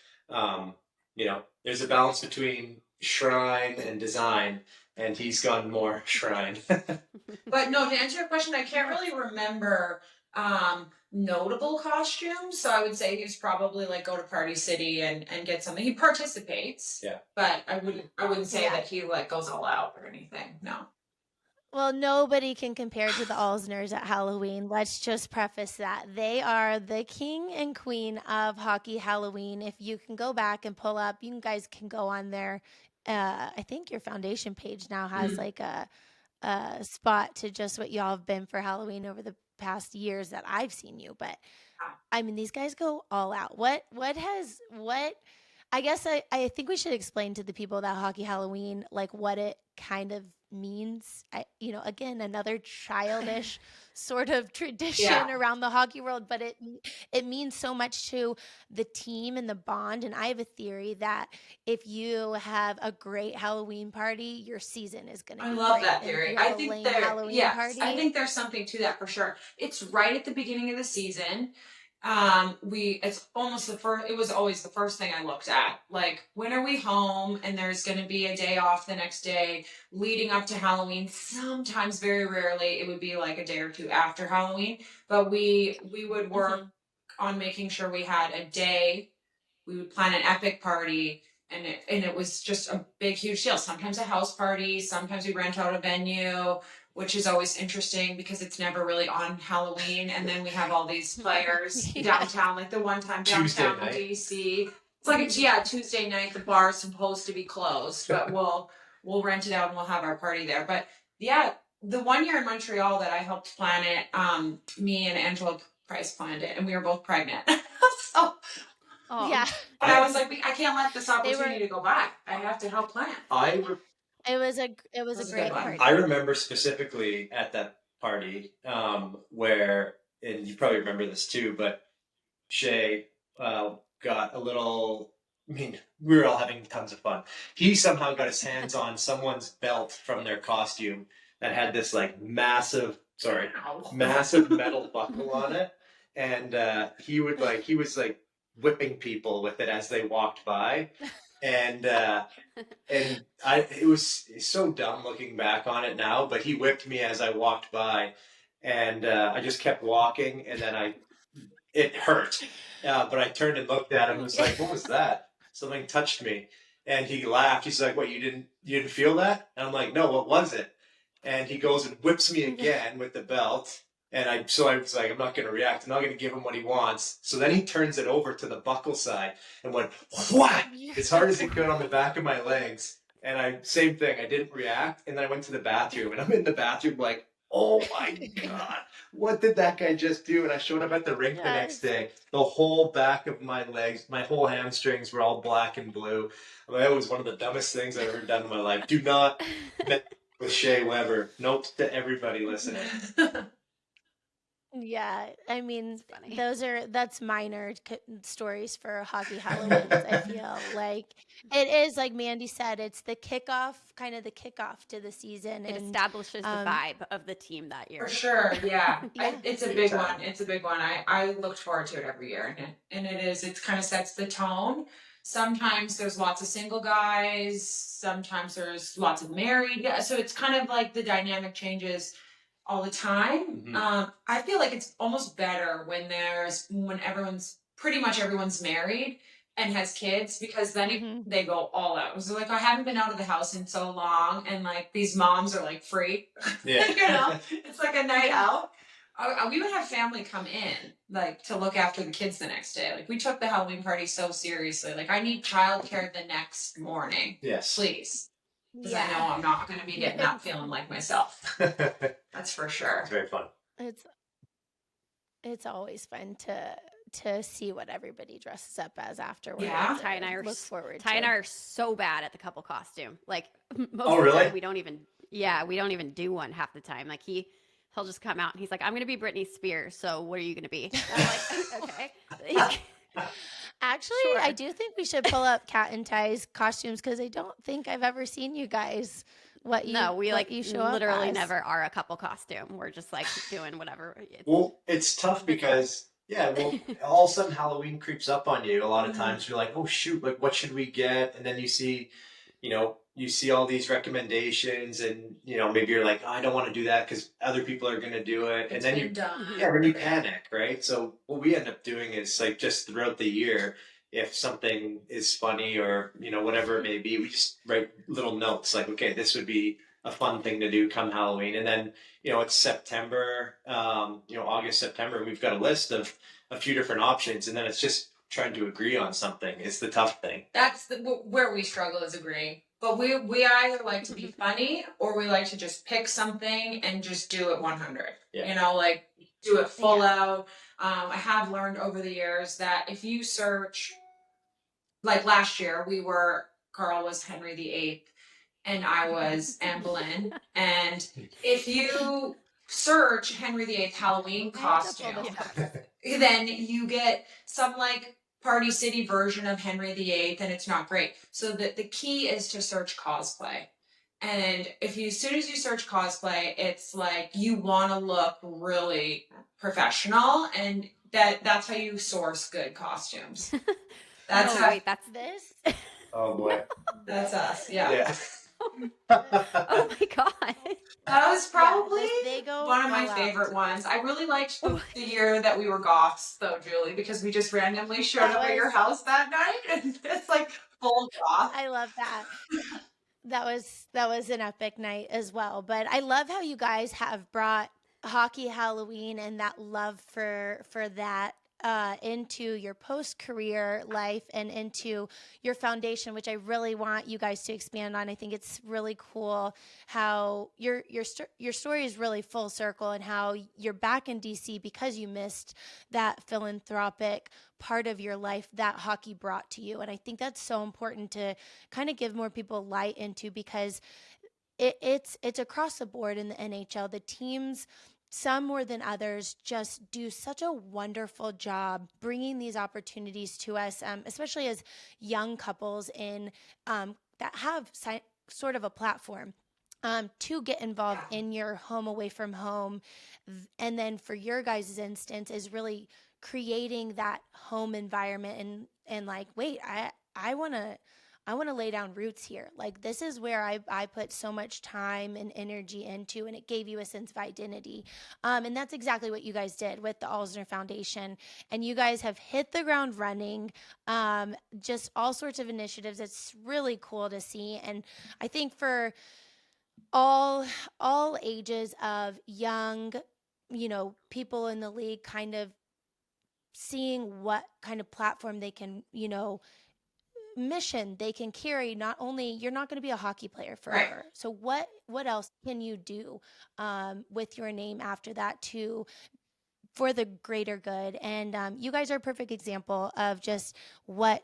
there's a balance between shrine and design, and he's gone more shrine. But no, to answer your question, I can't really remember notable costumes. So I would say he's probably like go to Party City and get something. He participates. Yeah. But I wouldn't say Yeah. that he like goes all out or anything. No. Well, nobody can compare to the Alsners at Halloween. Let's just preface that. They are the king and queen of hockey Halloween. If you can go back and pull up, you guys can go on there. I think your foundation page now has like a spot to just what y'all have been for Halloween over the past years that I've seen you. But I mean, these guys go all out. I guess I think we should explain to the people that hockey Halloween, like what it kind of means. Again, another childish sort of tradition around the hockey world, but it means so much to the team and the bond. And I have a theory that if you have a great Halloween party, your season is going to be I love great. that And if theory. you have I a think lame Halloween party, I think there's something to that for sure. It's right at the beginning of the season. It's almost it was always the first thing I looked at. Like, when are we home? And there's going to be a day off the next day leading up to Halloween. Sometimes, very rarely, it would be like a day or two after Halloween. But we would work on making sure we had a day. We would plan an epic party. And it was just a big, huge deal. Sometimes a house party. Sometimes we rent out a venue, which is always interesting because it's never really on Halloween. And then we have all these players downtown, like the one time Tuesday downtown night. DC. It's like Tuesday night. The bar's supposed to be closed, but we'll rent it out and we'll have our party there. But yeah, the one year in Montreal that I helped plan it, me and Angela Price planned it, and we were both pregnant. So. Oh. yeah, But I was like, I can't let this opportunity to go by. I have to help plan. it was a was a great good one. party. I remember specifically at that party where, and you probably remember this too, but Shay got a little. I mean, we were all having tons of fun. He somehow got his hands on someone's belt from their costume that had this like massive metal buckle on it, and he was whipping people with it as they walked by, and it was so dumb looking back on it now, but he whipped me as I walked by, and I just kept walking, and then it hurt, but I turned and looked at him and was like, what was that? Something touched me, and he laughed. He's like, what, you didn't feel that? And I'm like, no, what was it? And he goes and whips me again with the belt. And I was like, I'm not going to react. I'm not going to give him what he wants. So then he turns it over to the buckle side and went whack as hard as he could on the back of my legs. And same thing. I didn't react. And then I went to the bathroom, and I'm in the bathroom like, oh my God, what did that guy just do? And I showed up at the rink the next day. The whole back of my legs, my whole hamstrings were all black and blue. I mean, that was one of the dumbest things I've ever done in my life. Do not mess with Shay Weber. Note to everybody listening. Yeah, I mean, funny. that's minor stories for hockey Halloweens. I feel like it is, like Mandy said, it's the kickoff to the season. It and establishes the vibe of the team that year. For sure, yeah. Yeah. It's a big one. It's a big one. I looked forward to it every year, and it kind of sets the tone. Sometimes there's lots of single guys. Sometimes there's lots of married. Yeah, so it's kind of like the dynamic changes all the time. Mhm. I feel like it's almost better when pretty much everyone's married and has kids, because then they go all out. So like, I haven't been out of the house in so long, and like these moms are like free. Yeah. It's like a night out. We would have family come in like to look after the kids the next day. Like, we took the Halloween party so seriously. Like, I need childcare the next morning, Yes. please, because I know I'm not going to be getting up feeling like myself. That's for sure. It's very fun. It's always fun to see what everybody dresses up as afterwards. Yeah. Ty and I are look forward Ty to. and I are so bad at the couple costume. Like most Oh, of the really? time we don't even do one half the time. Like he'll just come out and he's like, I'm gonna be Britney Spears, so what are you gonna be? And I'm like, okay. Actually, Sure. I do think we should pull up Kat and Ty's costumes because I don't think I've ever seen you guys No, we what like you show up literally as. never are a couple costume. We're just like doing whatever. Well, it's tough because all of a sudden Halloween creeps up on you. A lot of Mhm. times you're like, oh shoot, like what should we get? And then you see all these recommendations, and maybe you're like, oh, I don't want to do that because other people are going to do it, and It's then been you done. then you panic, right? So what we end up doing is like just throughout the year, if something is funny or whatever it may be, we just write little notes like, okay, this would be a fun thing to do come Halloween, and then it's September, August, September, we've got a list of a few different options, and then it's just trying to agree on something is the tough thing. That's where we struggle is agreeing. But we either like to be funny or we like to just pick something and just do it 100. Yeah. Like do it full out. I have learned over the years that if you search, like last year, Carl was Henry VIII and I was Anne Boleyn. And if you search Henry VIII Halloween costume, then you get some like Party City version of Henry VIII, and it's not great. So the key is to search cosplay. And as soon as you search cosplay, it's like you want to look really professional, and that's how you source good costumes. That's This? Oh boy. That's us. Yeah. Yeah. oh my god. That was probably they go one of my all out. favorite ones. I really liked the year that we were goths, though, Julie, because we just randomly showed up at your house that night, and it's like full goth. I love that. That was an epic night as well. But I love how you guys have brought hockey Halloween and that love for that into your post-career life and into your foundation, which I really want you guys to expand on. I think it's really cool how your story is really full circle and how you're back in DC because you missed that philanthropic part of your life that hockey brought to you. And I think that's so important to kind of give more people light into because it's across the board in the NHL. The teams, some more than others, just do such a wonderful job bringing these opportunities to us, especially as young couples that have sort of a platform to get involved in your home away from home. And then for your guys' instance is really creating that home environment and like, wait, I want to lay down roots here. Like this is where I put so much time and energy into, and it gave you a sense of identity. And that's exactly what you guys did with the Alzner Foundation. And you guys have hit the ground running, just all sorts of initiatives. It's really cool to see. And I think for all ages of young, people in the league kind of seeing what kind of platform they can, mission they can carry. Not only you're not going to be a hockey player forever, right. So what else can you do with your name after that for the greater good? And you guys are a perfect example of just what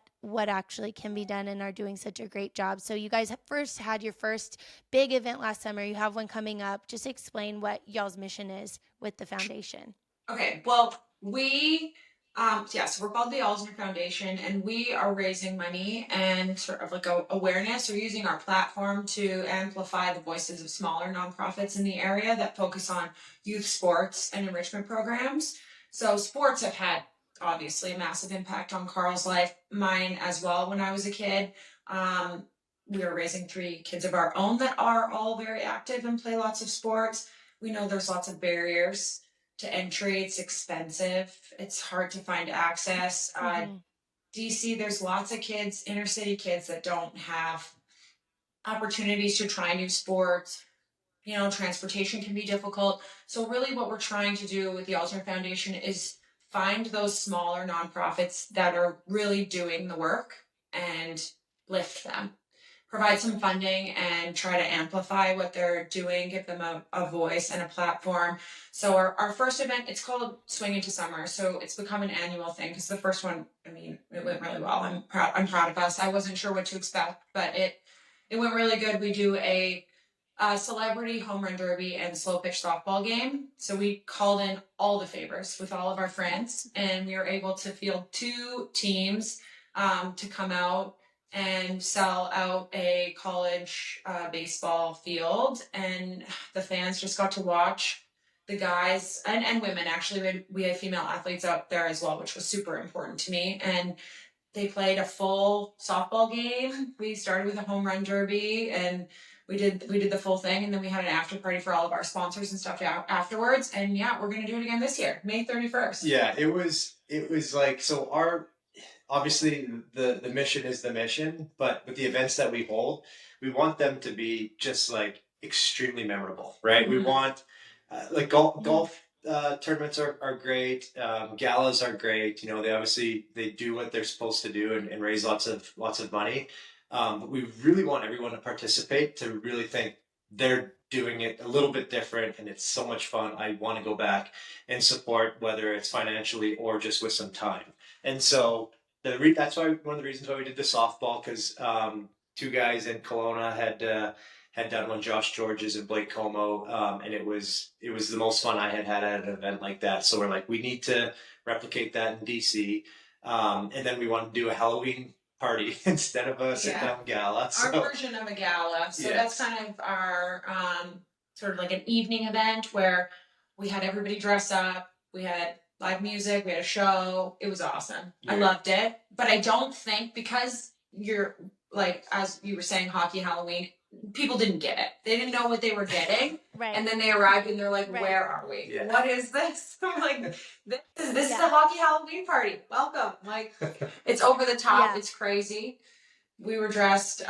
actually can be done and are doing such a great job. So you guys first had your first big event last summer. You have one coming up. Just explain what y'all's mission is with the foundation. Okay, well, so we're called the Alzner Foundation, and we are raising money and sort of like awareness. We're using our platform to amplify the voices of smaller nonprofits in the area that focus on youth sports and enrichment programs. So sports have had obviously a massive impact on Carl's life, mine as well. When I was a kid, we are raising 3 kids of our own that are all very active and play lots of sports. We know there's lots of barriers to entry. It's expensive. It's hard to find access. DC, there's lots of kids, inner city kids, that don't have opportunities to try new sports. Transportation can be difficult. So really what we're trying to do with the Alzner Foundation is find those smaller nonprofits that are really doing the work and lift them. provide some funding and try to amplify what they're doing, give them a voice and a platform. So our first event, it's called Swing Into Summer. So it's become an annual thing because the first one, I mean, it went really well. I'm proud of us. I wasn't sure what to expect, but it went really good. We do a celebrity home run derby and slow pitch softball game. So we called in all the favors with all of our friends, and we were able to field 2 teams to come out and sell out a college baseball field, and the fans just got to watch the guys and women. Actually, we had female athletes out there as well, which was super important to me. And they played a full softball game. We started with a home run derby, and we did the full thing, and then we had an after party for all of our sponsors and stuff afterwards. And yeah, we're gonna do it again this year, May 31st. Yeah, it was like, so our, obviously the mission is the mission, but with the events that we hold, we want them to be just like extremely memorable, right? We want like golf tournaments are great, galas are great. You know, they do what they're supposed to do and raise lots of money. But we really want everyone to participate, to really think they're doing it a little bit different, and it's so much fun. I want to go back and support, whether it's financially or just with some time. And so that's why one of the reasons why we did the softball, because 2 guys in Kelowna had done one, Josh Georges and Blake Como, and it was the most fun I had at an event like that. So we're like, we need to replicate that in DC, and then we want to do a Halloween party instead of a sit down gala. Our version of a gala. So that's kind of our sort of like an evening event where we had everybody dress up. We had live music. We had a show. It was awesome. I loved it. But I don't think, because you're like, as you were saying, hockey Halloween, people didn't get it. They didn't know what they were getting. Right. And then they arrived and they're like, where are we? Yeah. What is this? I'm like, this is the hockey Halloween party. Welcome. Like, it's over the top. Yeah. It's crazy. We were dressed.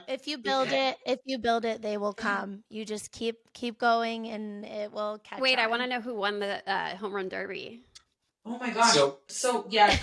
If you build it, they will come. You just keep going, and it will catch. Wait, I on. want to know who won the home run derby. Oh my gosh. So yeah,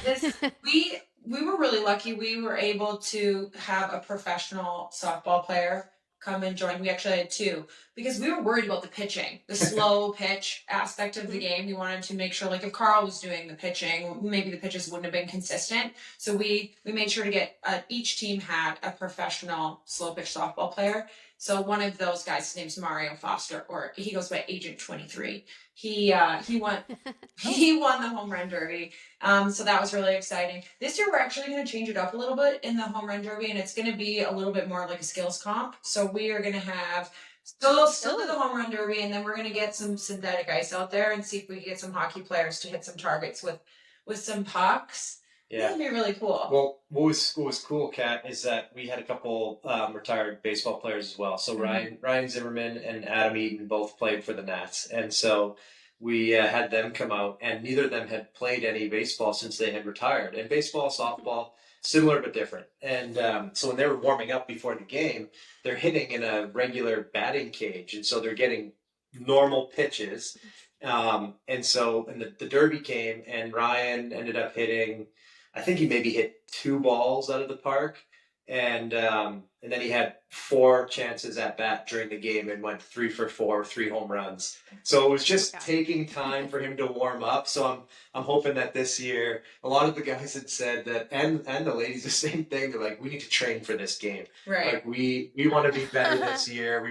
we were really lucky. We were able to have a professional softball player come and join. We actually had 2, because we were worried about the pitching, the slow pitch aspect of the game. We wanted to make sure, like, if Carl was doing the pitching, maybe the pitches wouldn't have been consistent. So we made sure to get each team had a professional slow pitch softball player. So one of those guys, his name's Mario Foster, or he goes by Agent 23. He won the home run derby. So that was really exciting. This year we're actually going to change it up a little bit in the home run derby, and it's going to be a little bit more like a skills comp. So we are going to have still do the home run derby, and then we're going to get some synthetic ice out there and see if we can get some hockey players to hit some targets with some pucks. Yeah, that'd be really cool. Well, what was cool, Kat, is that we had a couple retired baseball players as well. So Ryan Zimmerman and Adam Eaton both played for the Nats, and so we had them come out, and neither of them had played any baseball since they had retired. And baseball, softball, similar but different. And so when they were warming up before the game, they're hitting in a regular batting cage, and so they're getting normal pitches. And the derby came, and Ryan ended up hitting, I think he maybe hit 2 balls out of the park, and then he had 4 chances at bat during the game and went 3 for 4, 3 home runs. So it was just taking time for him to warm up. So I'm hoping that this year, a lot of the guys had said that, and the ladies, the same thing. They're like, we need to train for this game. Right. Like we want to be better this year.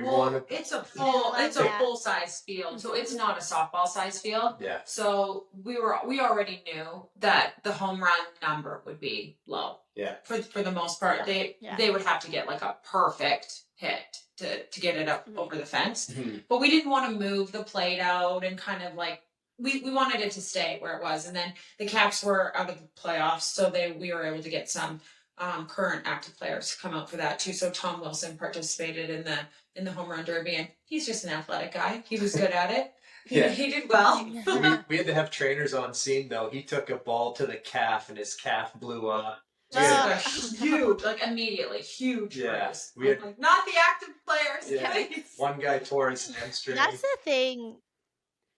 It's a full size field, so it's not a softball size field. Yeah. So we already knew that the home run number would be low. Yeah. For the most part, they would have to get like a perfect hit to get it up over the fence. Mm-hmm. But we didn't want to move the plate out, and kind of like we wanted it to stay where it was. And then the Caps were out of the playoffs, so we were able to get some current active players to come out for that too. So Tom Wilson participated in the home run derby, and he's just an athletic guy. He was good at it. He did well. we had to have trainers on scene though. He took a ball to the calf, and his calf blew up. Huge, like immediately huge. Yeah, like, not the active players. Yeah. One guy tore his hamstring. That's the thing.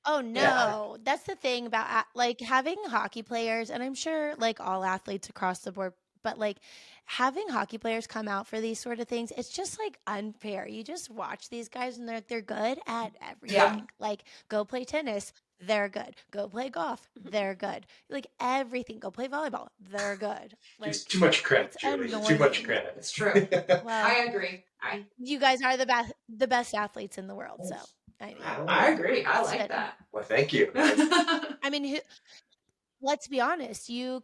Oh no, that's the thing about like having hockey players, and I'm sure like all athletes across the board but like having hockey players come out for these sort of things, it's just like unfair. You just watch these guys and they're good at everything. Yeah. Like go play tennis, they're good. Go play golf, they're good. Like everything. Go play volleyball, they're good. Like Just too much credit, it's Julie. Too much annoying. credit. It's true. Well, I agree. you guys are the best athletes in the world, so I mean, I agree. I It's like good. that. Well, thank you. I mean, let's be honest. You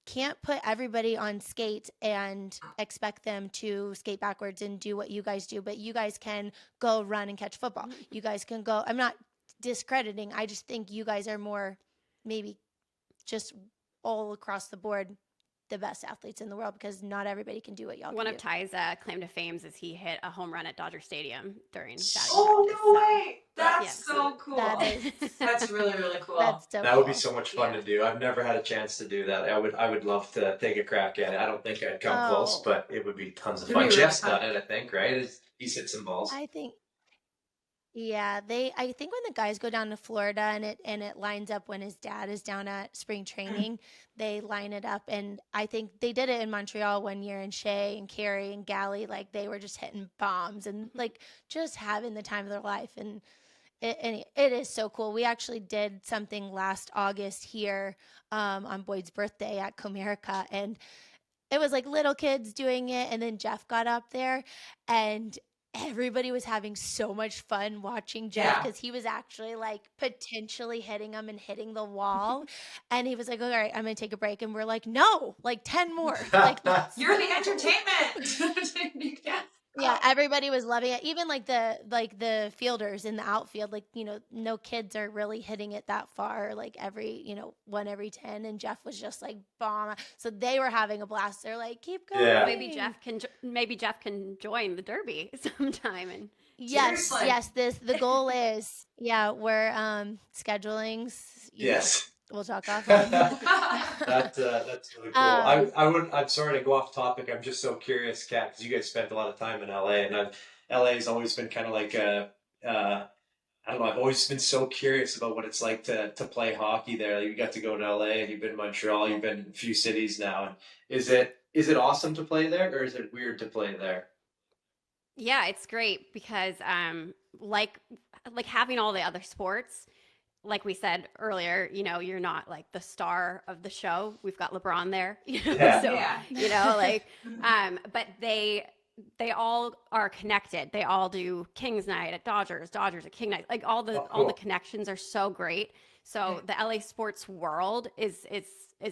can't put everybody on skate and expect them to skate backwards and do what you guys do, but you guys can go run and catch football. You guys can go. I'm not discrediting. I just think you guys are more maybe just all across the board the best athletes in the world because not everybody can do what y'all One can of do. Ty's claim to fame is he hit a home run at Dodger Stadium during batting Oh, practice, no so- way. That's Yeah. so cool. That is That's really, really cool. that's so That would be cool. so much fun Yeah. to do. I've never had a chance to do that. I would love to take a crack at it. I don't think I'd come close, Oh. but it would be tons of It'd be fun. really Jeff's fun. done it, I think, right? He's hit some balls. I think yeah, I think when the guys go down to Florida and it lines up when his dad is down at spring training, they line it up and I think they did it in Montreal one year and Shea and Carrie and Gally, like they were just hitting bombs and like just having the time of their life and it is so cool. We actually did something last August here on Boyd's birthday at Comerica and it was like little kids doing it and then Jeff got up there and everybody was having so much fun watching Jeff Yeah. because he was actually like potentially hitting them and hitting the wall and he was like, all right, I'm gonna take a break and we're like, no, like 10 more. Like You're the entertainment. You can't yeah, everybody was loving it. Even like the fielders in the outfield, like, you know, no kids are really hitting it that far, like every, you know, 1 every 10. And Jeff was just like bomb. So they were having a blast. They're like, keep going. Yeah. Maybe Jeff can join the Derby sometime and Yes, Seriously. yes. The goal is we're scheduling. Yes. We'll talk off. That's really cool. I'm sorry to go off topic. I'm just so curious, Kat, because you guys spent a lot of time in LA, and LA has always been kind of like I don't know. I've always been so curious about what it's like to play hockey there. You got to go to LA, and you've been in Montreal. You've been in a few cities now. And is it awesome to play there, or is it weird to play there? yeah, it's great because like having all the other sports, like we said earlier, you know, you're not like the star of the show. We've got LeBron there, you know, Yeah. so Yeah. you know, like but they all are connected. They all do Kings night at Dodgers at King night. Like all the cool. connections are so great. So the LA sports world is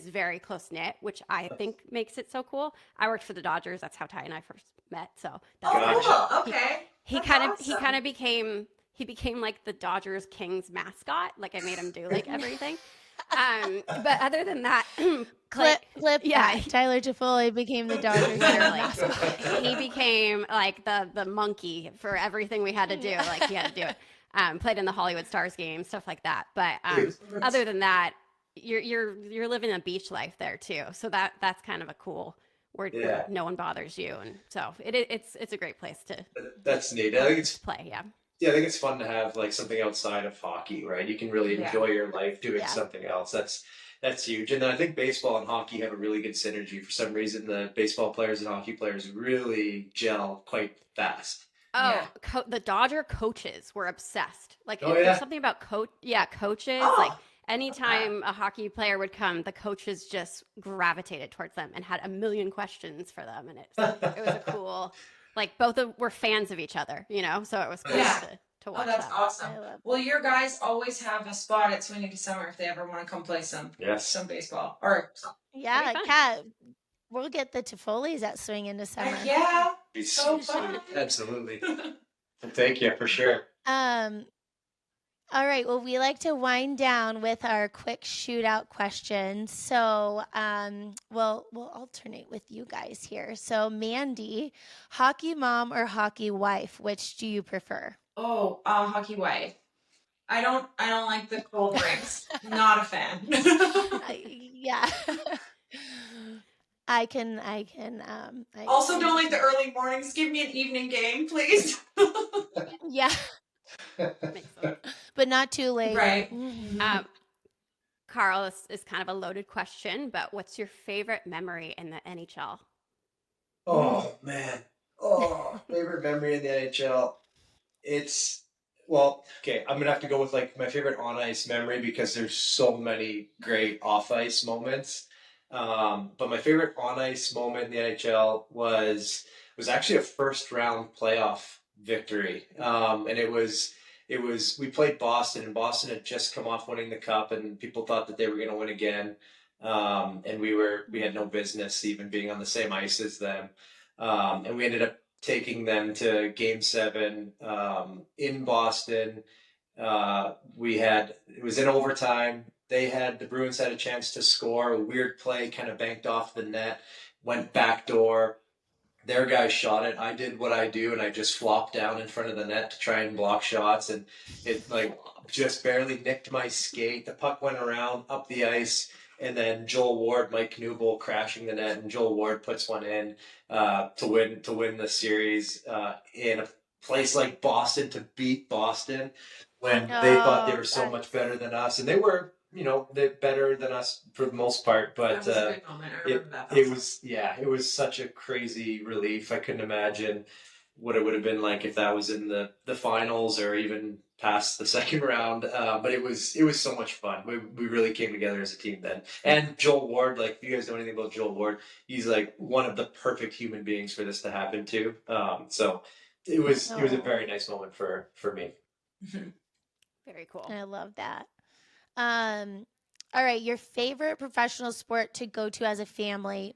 very close knit, which I think makes it so cool. I worked for the Dodgers. That's how Ty and I first met. So that's Oh, kind of- cool. Okay. he That's kind awesome. of became like the Dodgers Kings mascot. Like I made him do like everything. But other than that, Clay, Clip. yeah. that. Tyler Toffoli became the Dodgers. literally, he became like the monkey for everything we had to do. Like he had to do it. Played in the Hollywood Stars game, stuff like that. But other than that, you're living a beach life there too. So that's kind of a cool where Yeah. no one bothers you, and so it's a great place to That's neat. I think it's play. Yeah. I think it's fun to have like something outside of hockey, right? You can really Yeah. enjoy your life doing Yeah. something else. That's huge. And then I think baseball and hockey have a really good synergy. For some reason, the baseball players and hockey players really gel quite fast. Oh, Yeah. the Dodger coaches were obsessed. Like Oh, there's yeah? something about coaches. Oh, Like anytime a hockey player would come, the coaches just gravitated towards them and had a million questions for them, and it was a cool. Like were fans of each other, you know. So it was cool Yeah. to watch Oh, that's that. awesome. I love Well, your guys always have a spot at Swinging to Summer if they ever want to come play some Yes. baseball or Yeah, Pretty fun. Kat, we'll get the Toffoli's at Swing into Summer. heck yeah. It's- So fun. Absolutely. Thank you for sure. All right. Well, we like to wind down with our quick shootout questions. So, we'll alternate with you guys here. So, Mandy, hockey mom or hockey wife, which do you prefer? Oh, hockey wife. I don't like the cold drinks. Not a fan. Yeah. I can. Also, don't like the early mornings. Give me an evening game, please. Yeah, Makes sense. but not too late. Right. Mhm. Carl, this is kind of a loaded question, but what's your favorite memory in the NHL? Oh man. Oh, favorite memory in the NHL. It's well, okay. I'm gonna have to go with like my favorite on ice memory because there's so many great off ice moments. But my favorite on ice moment in the NHL was actually a first round playoff victory, and it was we played Boston, and Boston had just come off winning the cup, and people thought that they were going to win again, and we had no business even being on the same ice as them, and we ended up taking them to Game Seven in Boston. It was in overtime. The Bruins had a chance to score. A weird play kind of banked off the net, went backdoor. Their guy shot it. I did what I do, and I just flopped down in front of the net to try and block shots, and it like just barely nicked my skate. The puck went around up the ice, and then Joel Ward, Mike Knubel crashing the net, and Joel Ward puts one in to win the series in a place like Boston, to beat Boston when they thought they were so much better than us, and they were. They're better than us for the most part, but That was a good moment. I remember that. it was such a crazy relief. I couldn't imagine what it would have been like if that was in the finals or even past the second round. But it was so much fun. We really came together as a team then. And Joel Ward, like if you guys know anything about Joel Ward, he's like one of the perfect human beings for this to happen to. So it was a very nice moment for me. Very cool. I love that. All right, your favorite professional sport to go to as a family,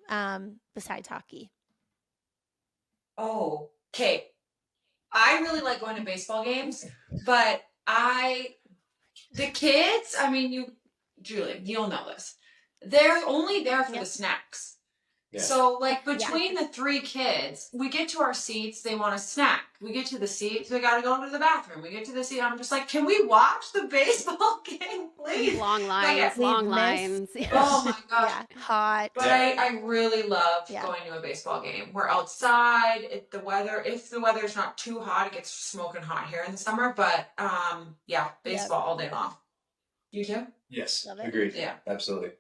besides hockey? Oh, okay. I really like going to baseball games, but the kids, I mean, Julie, you'll know this. They're only there for the snacks. Yeah. So, like, between the three kids, we get to our seats, they want a snack. We get to the seats, we gotta go to the bathroom. We get to the seat, I'm just like, can we watch the baseball game, please? Long lines, long lines. Oh my gosh. Yeah, hot. But I really love going to a baseball game. We're outside. If the weather's not too hot, it gets smoking hot here in the summer. But baseball all day long. You too? Yes, Love it. agreed. Yeah. Absolutely.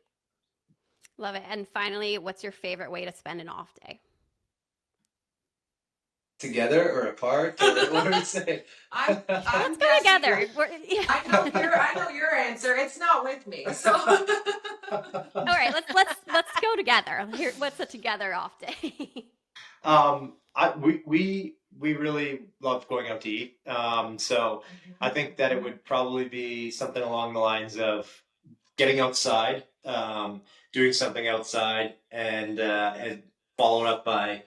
Love it. And finally, what's your favorite way to spend an off day? Together or apart? Or what do we say? Let's Let's go together. I know your answer. It's not with me. So All right, let's go together. Here, what's a together off day? We really love going out to eat. So I think that it would probably be something along the lines of getting outside, doing something outside, and followed up by a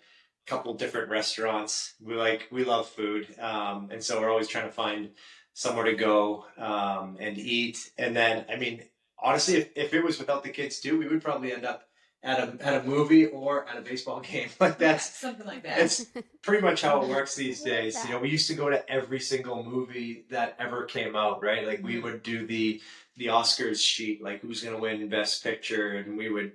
couple different restaurants. We love food, and so we're always trying to find somewhere to go and eat. And then, I mean, honestly, if it was without the kids too, we would probably end up at a movie or at a baseball game. Like that's something like that. it's pretty much how it works these days. We used to go to every single movie that ever came out, right? Like we would do the Oscars sheet, like who's going to win Best Picture, and we would,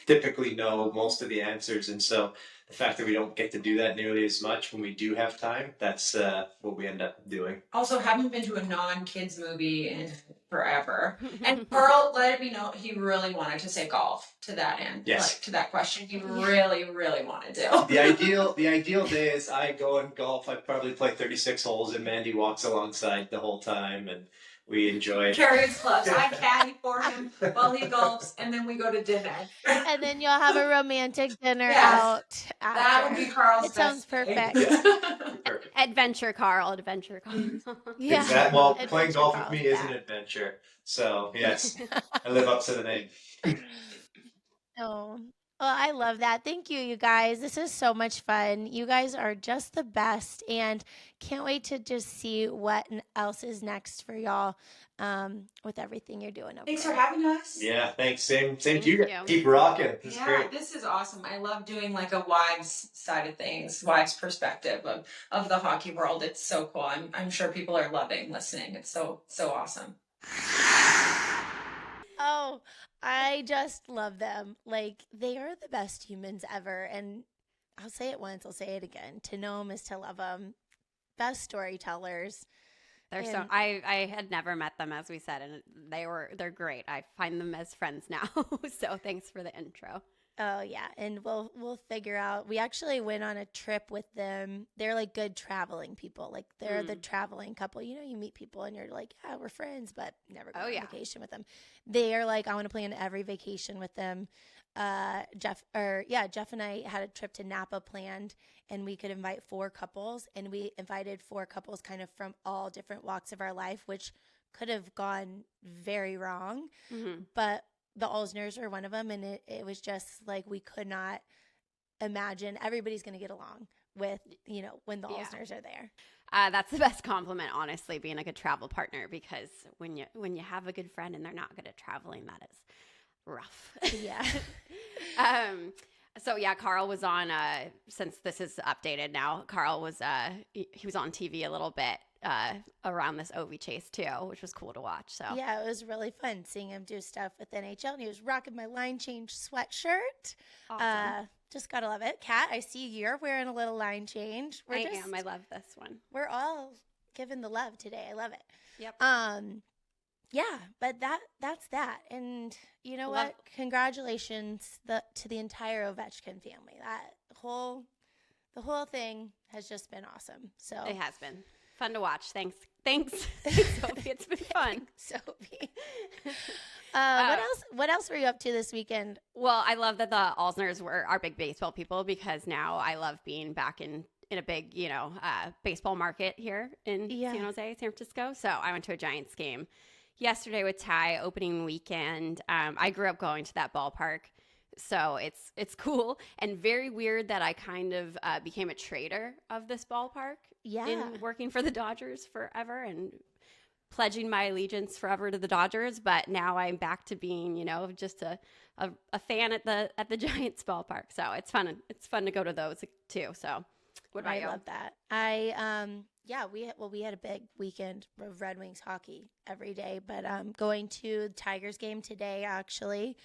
typically know most of the answers. And so the fact that we don't get to do that nearly as much when we do have time, that's what we end up doing. Also, haven't been to a non-kids movie in forever. And Pearl let me know he really wanted to say golf to that end. Yes. Like, to that question, he really, really wanted to. The ideal day is I go and golf. I probably play 36 holes, and Mandy walks alongside the whole time, and we enjoy it. Carry his clubs. I caddy for him while he golfs, and then we go to dinner. And then you'll have a romantic dinner Yes. out after. That would be Carl's It sounds best day. perfect. Yeah. Perfect. Adventure Carl, adventure Carl. Yeah. Exactly. Well, Adventure playing golf with Carl's me is an back. adventure. So yes, I live up to the name. Oh, well, I love that. Thank you, you guys. This is so much fun. You guys are just the best, and can't wait to just see what else is next for y'all with everything you're doing over Thanks for there. having us. Yeah, thanks. Same Thank to you. you. Keep rocking. This is Yeah, great. this is awesome. I love doing like a wives side of things, wives perspective of the hockey world. It's so cool. I'm sure people are loving listening. It's so awesome. Oh, I just love them. Like, they are the best humans ever. And I'll say it once, I'll say it again. To know them is to love them. Best storytellers. And- I had never met them, as we said, and they're great. I find them as friends now. So thanks for the intro. Oh yeah, and we'll figure out. We actually went on a trip with them. They're like good traveling people. Like they're the traveling couple. You know, you meet people and you're like, yeah, we're friends, but never go on vacation with them. They are like, I want to plan every vacation with them. Jeff and I had a trip to Napa planned, and we could invite 4 couples, and we invited 4 couples kind of from all different walks of our life, which could have gone very wrong, but the Alsners are one of them, and it was just like we could not imagine everybody's going to get along with, you know, when the Alsners are there. That's the best compliment, honestly, being a good travel partner, because when you have a good friend and they're not good at traveling, that is rough. Yeah. So yeah, Carl was on, since this is updated now, Carl was, he was on TV a little bit around this Ovi chase too, which was cool to watch. So Yeah, it was really fun seeing him do stuff with NHL, and he was rocking my line change sweatshirt. awesome. Just gotta love it. Kat, I see you're wearing a little line change. I am. I love this one. We're all giving the love today. I love it. Yep. Yeah, but that's that. And you know Love- what? Congratulations to the entire Ovechkin family. The whole thing has just been awesome. So It has been fun to watch. Thanks, Sophie. It's been fun. Sophie. What else were you up to this weekend? Well, I love that the Alsners are big baseball people, because now I love being back in a big, baseball market here in San Jose, San Francisco. So I went to a Giants game yesterday with Ty, opening weekend. I grew up going to that ballpark, so it's cool and very weird that I kind of became a trader of this ballpark. Yeah. In working for the Dodgers forever and pledging my allegiance forever to the Dodgers, but now I'm back to being, just a fan at the Giants ballpark. So it's fun. It's fun to go to those too. So what about you? I love that. We had a big weekend of Red Wings hockey every day, but going to the Tigers game today actually.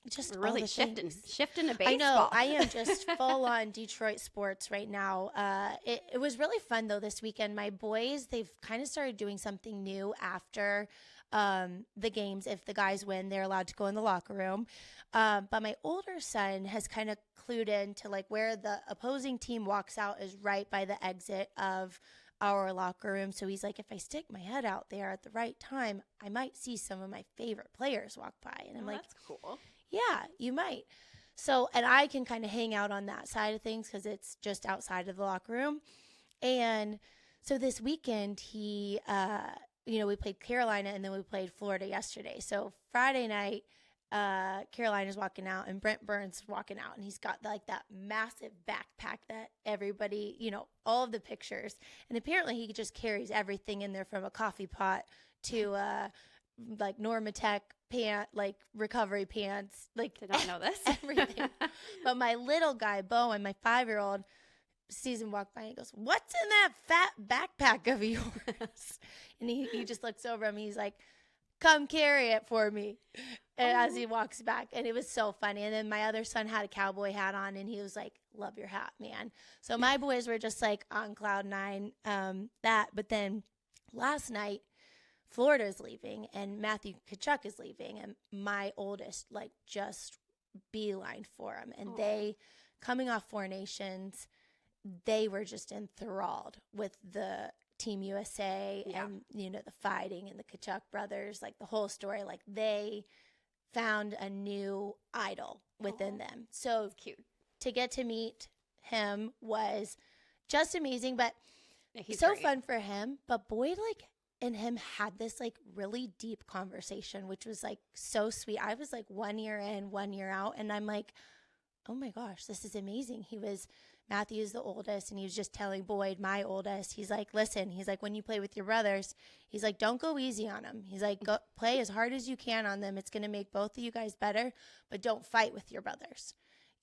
Just We're really all the shifting things. to baseball. I know. I am just full on Detroit sports right now. It was really fun though this weekend. My boys, they've kind of started doing something new after the games. If the guys win, they're allowed to go in the locker room. But my older son has kind of clued in to like where the opposing team walks out is right by the exit of our locker room. So he's like, if I stick my head out there at the right time, I might see some of my favorite players walk by. And I'm like, that's cool. yeah, you might. So, and I can kind of hang out on that side of things because it's just outside of the locker room. And so this weekend, we played Carolina and then we played Florida yesterday. So Friday night, Carolina's walking out and Brent Burns walking out, and he's got like that massive backpack that everybody, all of the pictures. And apparently he just carries everything in there from a coffee pot to like Normatec recovery pants, Did not know this. everything. But my little guy, Bowen, my 5-year-old, sees him walk by and he goes, "What's in that fat backpack of yours?" And he just looks over him. He's like, "Come carry it for me." And as he walks back, and it was so funny. And then my other son had a cowboy hat on, and he was like, "Love your hat, man." So my boys were just like on cloud 9. But then last night, Florida's leaving and Matthew Tkachuk is leaving, and my oldest just beeline for him. And they, coming off 4 Nations, they were just enthralled with the Team USA and the fighting and the Tkachuk brothers, like the whole story. Like they found a new idol within them. So It's cute. to get to meet him was just amazing, but Yeah, he's so great. fun for him. But Boyd and him had this really deep conversation, which was so sweet. I was 1 year in, 1 year out, and I'm like, oh my gosh, this is amazing. Matthew's the oldest, and he was just telling Boyd, my oldest, he's like, listen, he's like, when you play with your brothers, he's like, don't go easy on them. He's like, go play as hard as you can on them. It's going to make both of you guys better, but don't fight with your brothers.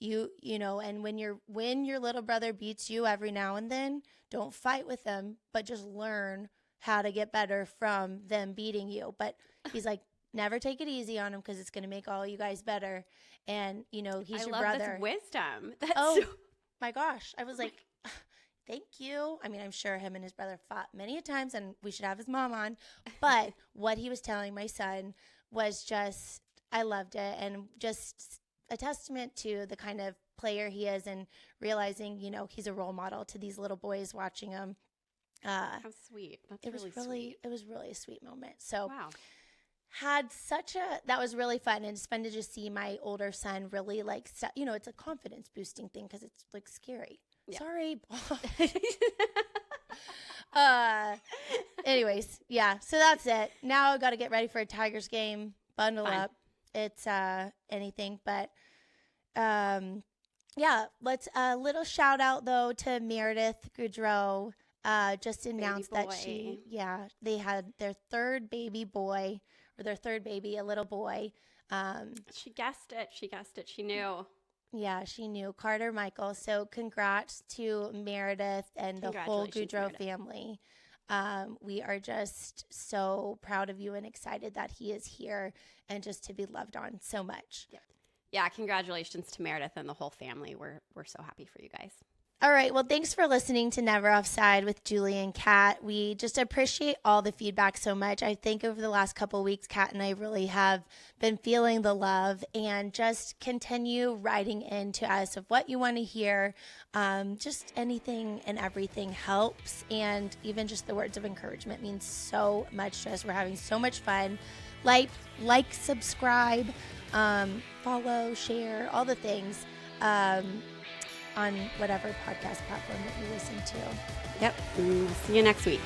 And when your little brother beats you every now and then, don't fight with them, but just learn how to get better from them beating you. But he's like, never take it easy on him because it's going to make all you guys better. And, he's I your love brother. this wisdom. That's Oh, so- my gosh. I was like, thank you. I mean, I'm sure him and his brother fought many a times, and we should have his mom on. But what he was telling my son was just, I loved it, and just a testament to the kind of player he is, and realizing, you know, he's a role model to these little boys watching him. How sweet. That's really sweet. It was really a sweet moment. So Wow. that was really fun, and it's fun to just see my older son really like, you know, it's a confidence boosting thing because it's like scary. Yeah. Sorry. Anyways, yeah. So that's it. Now I got to get ready for a Tigers game. Bundle Fine. up. It's anything, but yeah. Let's a little shout out though to Meredith Goudreau. Just announced that boy. they had their third baby boy, or their third baby, a little boy. She guessed it. She knew. Yeah, she knew, Carter Michael. So congrats to Meredith and the whole Congratulations, Goudreau Meredith. family. We are just so proud of you and excited that he is here and just to be loved on so much. Yeah, congratulations to Meredith and the whole family. We're so happy for you guys. All right. Well, thanks for listening to Never Offside with Julie and Kat. We just appreciate all the feedback so much. I think over the last couple of weeks, Kat and I really have been feeling the love, and just continue writing into us of what you want to hear. Just anything and everything helps. And even just the words of encouragement means so much to us. We're having so much fun. Like, subscribe, follow, share, all the things. On whatever podcast platform that you listen to. Yep. See you next week.